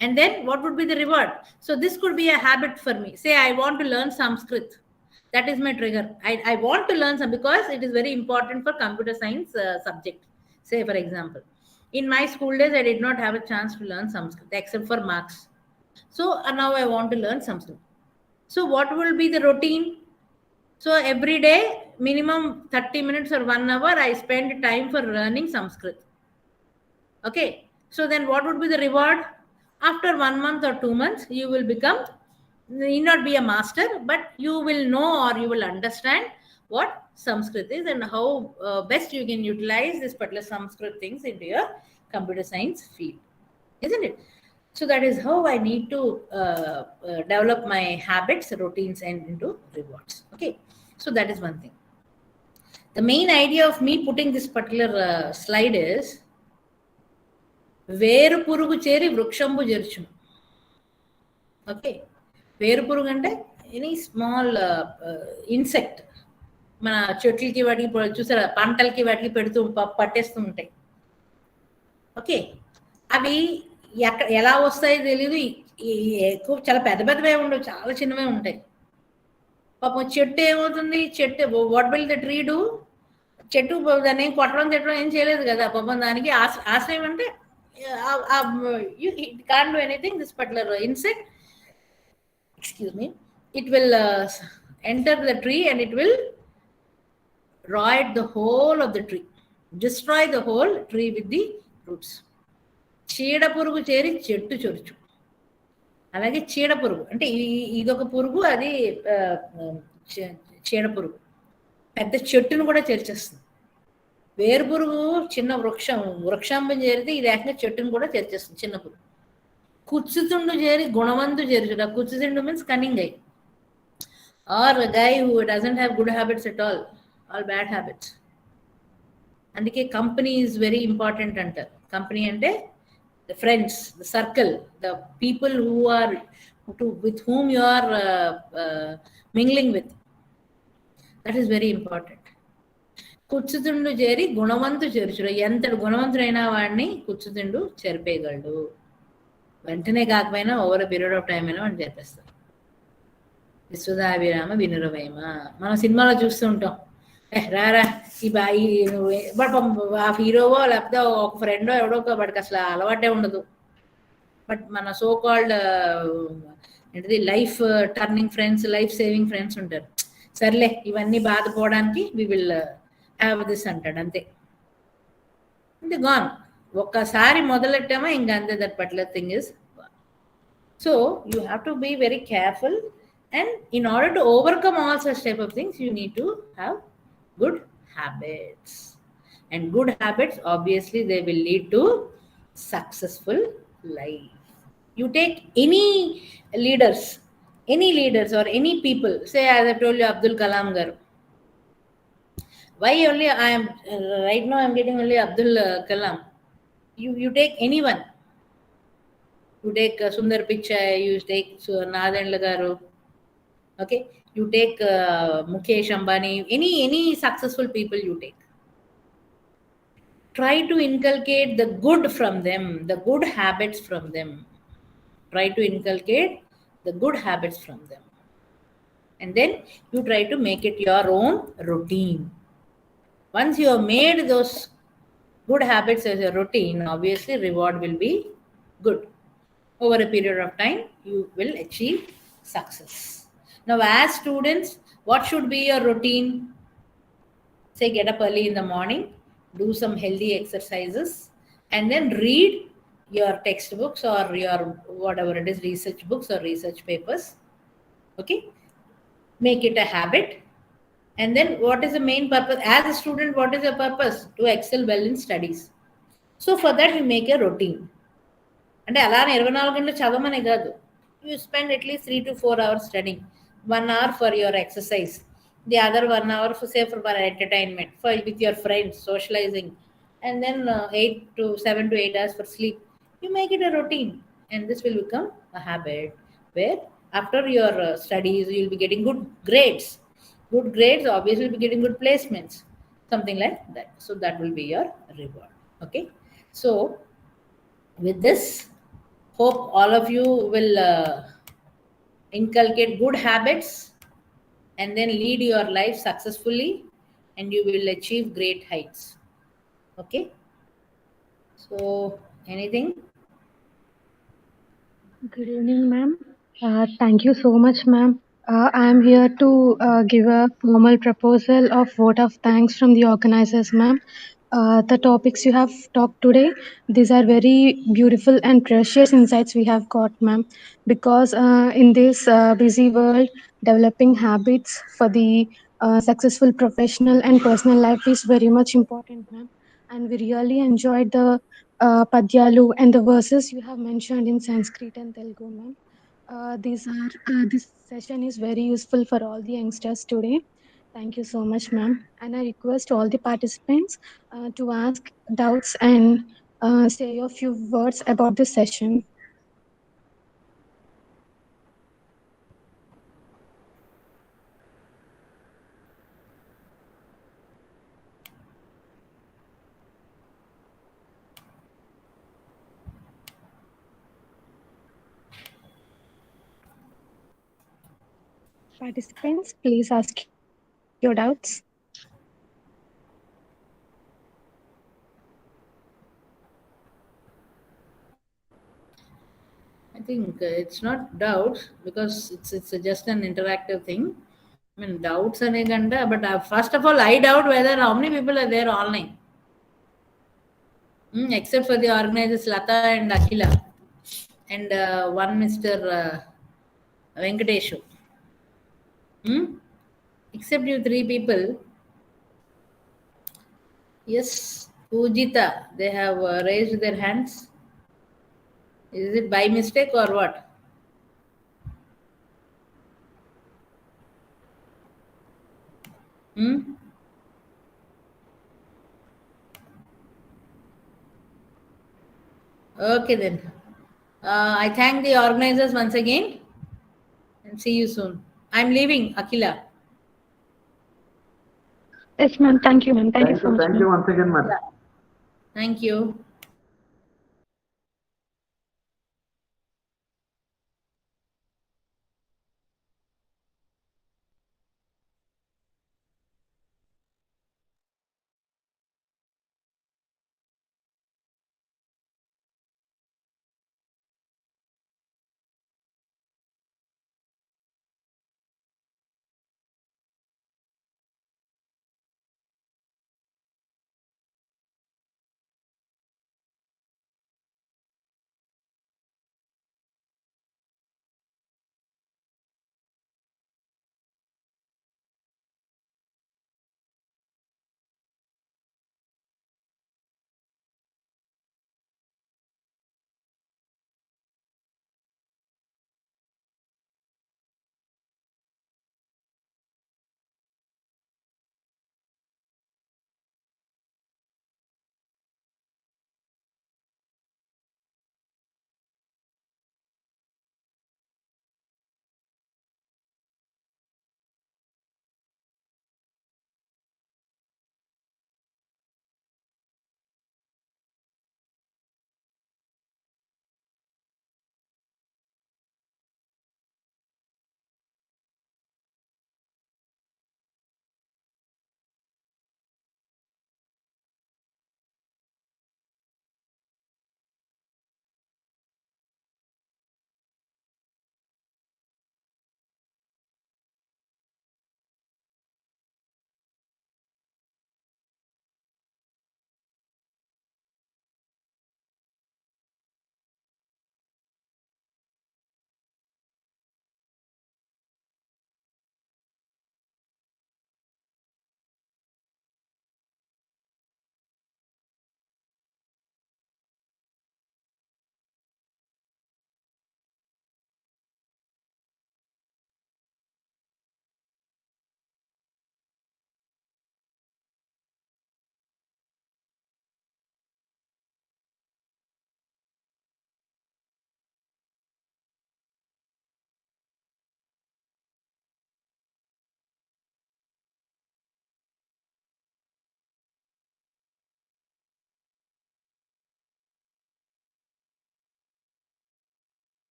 And then what would be the reward? So this could be a habit for me. Say I want to learn Sanskrit. That is my trigger. I want to learn some because it is very important for computer science subject. Say for example, in my school days, I did not have a chance to learn Sanskrit except for marks. So now I want to learn Sanskrit. So what will be the routine? So every day, minimum 30 minutes or 1 hour, I spend time for learning Sanskrit. Okay. So then what would be the reward? After 1 month or 2 months, you will become, you need not be a master, but you will know or you will understand what Sanskrit is and how best you can utilize this particular Sanskrit things into your computer science field. Isn't it? So that is how I need to develop my habits, routines, and into rewards. Okay. So that is one thing. The main idea of me putting this particular slide is వేరు పురుగు చేరి వృక్షంబు జరుచును. Okay, వేరు పురుగు అంటే any small insect మన చెట్లకి వాటికి చూసారా, పంటలకి వాటికి పెడుతూ పట్టేస్తూ ఉంటాయి. ఓకే, అవి ఎలా వస్తాయో తెలియదు, ఎక్కువ చాలా పెద్ద పెద్దవే ఉండవు, చాలా చిన్నవే ఉంటాయి. పాపం చెట్టు ఏమవుతుంది, చెట్టు what will the tree do? చెట్టు దాన్ని కొట్టడం తిట్టడం ఏం చేయలేదు కదా, పాపం దానికి ఆశ్రయం అంటే it can't do anything. This particular insect, excuse me, it will enter the tree and it will riot the whole of the tree, destroy the whole tree with the roots. చీడ పురుగు చేరి చెట్టు చొరుచు. అలాగే చీడ పురుగు అంటే ఇదొక పురుగు, అది చీడ పురుగు పెద్ద చెట్టును కూడా చేర్చేస్తుంది. వేరు పురుగు చిన్న వృక్షంబం చేరితే ఇది ఏకంగా చెట్టును కూడా చేర్చేస్తుంది, చిన్న పురుగు. కుచ్చుతుండు చేరి గుణవంతు చేర్చుట. కుచ్చుతుండు means cunning guy or guy who doesn't have good habits at all bad habits. అందుకే కంపెనీ ఈజ్ వెరీ ఇంపార్టెంట్ అంటారు. కంపెనీ అంటే the friends, the circle, the people who are with whom you are mingling with. That is very important. కుచ్చుతుండు చేరి గుణవంతు చేర్చుడు. ఎంతటి గుణవంతుడైనా వాడిని కుచ్చుతుండు చెరిపేయగలడు. వెంటనే కాకపోయినా over period of time అయినా వాడిని చేర్పేస్తాడు. విశ్వదాభిరామ వినురవేమ. మనం సినిమాలో చూస్తూ ఉంటాం, రారా ఈ బాయి నువ్వు ఆ హీరోవో లేకపోతే ఒక ఫ్రెండో ఎవడో వాడికి అసలు అలవాటే ఉండదు. బట్ మన సో కాల్డ్ ఏంటిది life turning friends, life saving friends ఉంటారు. సర్లే ఇవన్నీ బాధపోవడానికి వి విల్ హ్యావ్ దిస్ అంటాడు, అంతే. అంటే గాన్. ఒక్కసారి మొదలెట్టామా ఇంకా అంతే, that particular thing is gone. So you have to be very careful, and in order to overcome all such type of things, you need to have good habits. And good habits, obviously, they will lead to successful life. You take any leaders or any people, say as I told you, Abdul Kalam garu. Why only I am right now I'm getting only Abdul Kalam. You take anyone. You take Sundar Pichai, you take Nadendra garu. Okay, you take Mukesh Ambani, any successful people you take. Try to inculcate the good from them, the good habits from them. Try to inculcate the good habits from them. And then you try to make it your own routine. Once you have made those good habits as a routine, obviously reward will be good. Over a period of time, you will achieve success. Now, as students, what should be your routine? Say, get up early in the morning, do some healthy exercises, and then read your textbooks or your whatever it is, research books or research papers. Okay? Make it a habit. And then what is the main purpose? As a student, what is your purpose? To excel well in studies. So for that, you make a routine. And అలా 24 గంటలు చదవమనే కాదు. You spend at least 3 to 4 hours studying. 1 hour for your exercise. The other 1 hour for entertainment, with your friends, socializing. And then 7 to 8 hours for sleep. You make it a routine. And this will become a habit where after your studies, you will be getting good grades. Good grades, obviously, will be getting good placements. Something like that. So that will be your reward. Okay. So with this, hope all of you will inculcate good habits and then lead your life successfully, and you will achieve great heights. Okay. So anything? Good evening, ma'am. Thank you so much, ma'am. I am here to give a formal proposal of vote of thanks from the organizers, ma'am. The topics you have talked today, these are very beautiful and precious insights we have got, ma'am. Because in this busy world, developing habits for the successful professional and personal life is very much important, ma'am. And we really enjoyed the padyalu and the verses you have mentioned in Sanskrit and Telugu, ma'am. This session is very useful for all the youngsters today. Thank you so much, ma'am. And I request all the participants to ask doubts and say a few words about this session. Participants, please ask your doubts. I think it's not doubts, because it's just an interactive thing. I mean, doubts ane ganda, but first of all, I doubt whether how many people are there online. Except for the organizers Lata and Akhila and one Mr. Venkateshu. Except you 3 people. Yes, Pujita, they have raised their hands. Is it by mistake or what? Okay then. I thank the organizers once again and see you soon. I'm leaving, Akhila. Yes, ma'am. Thank you, ma'am. Thank you so much, Thank ma'am. you once again, madam. Thank you.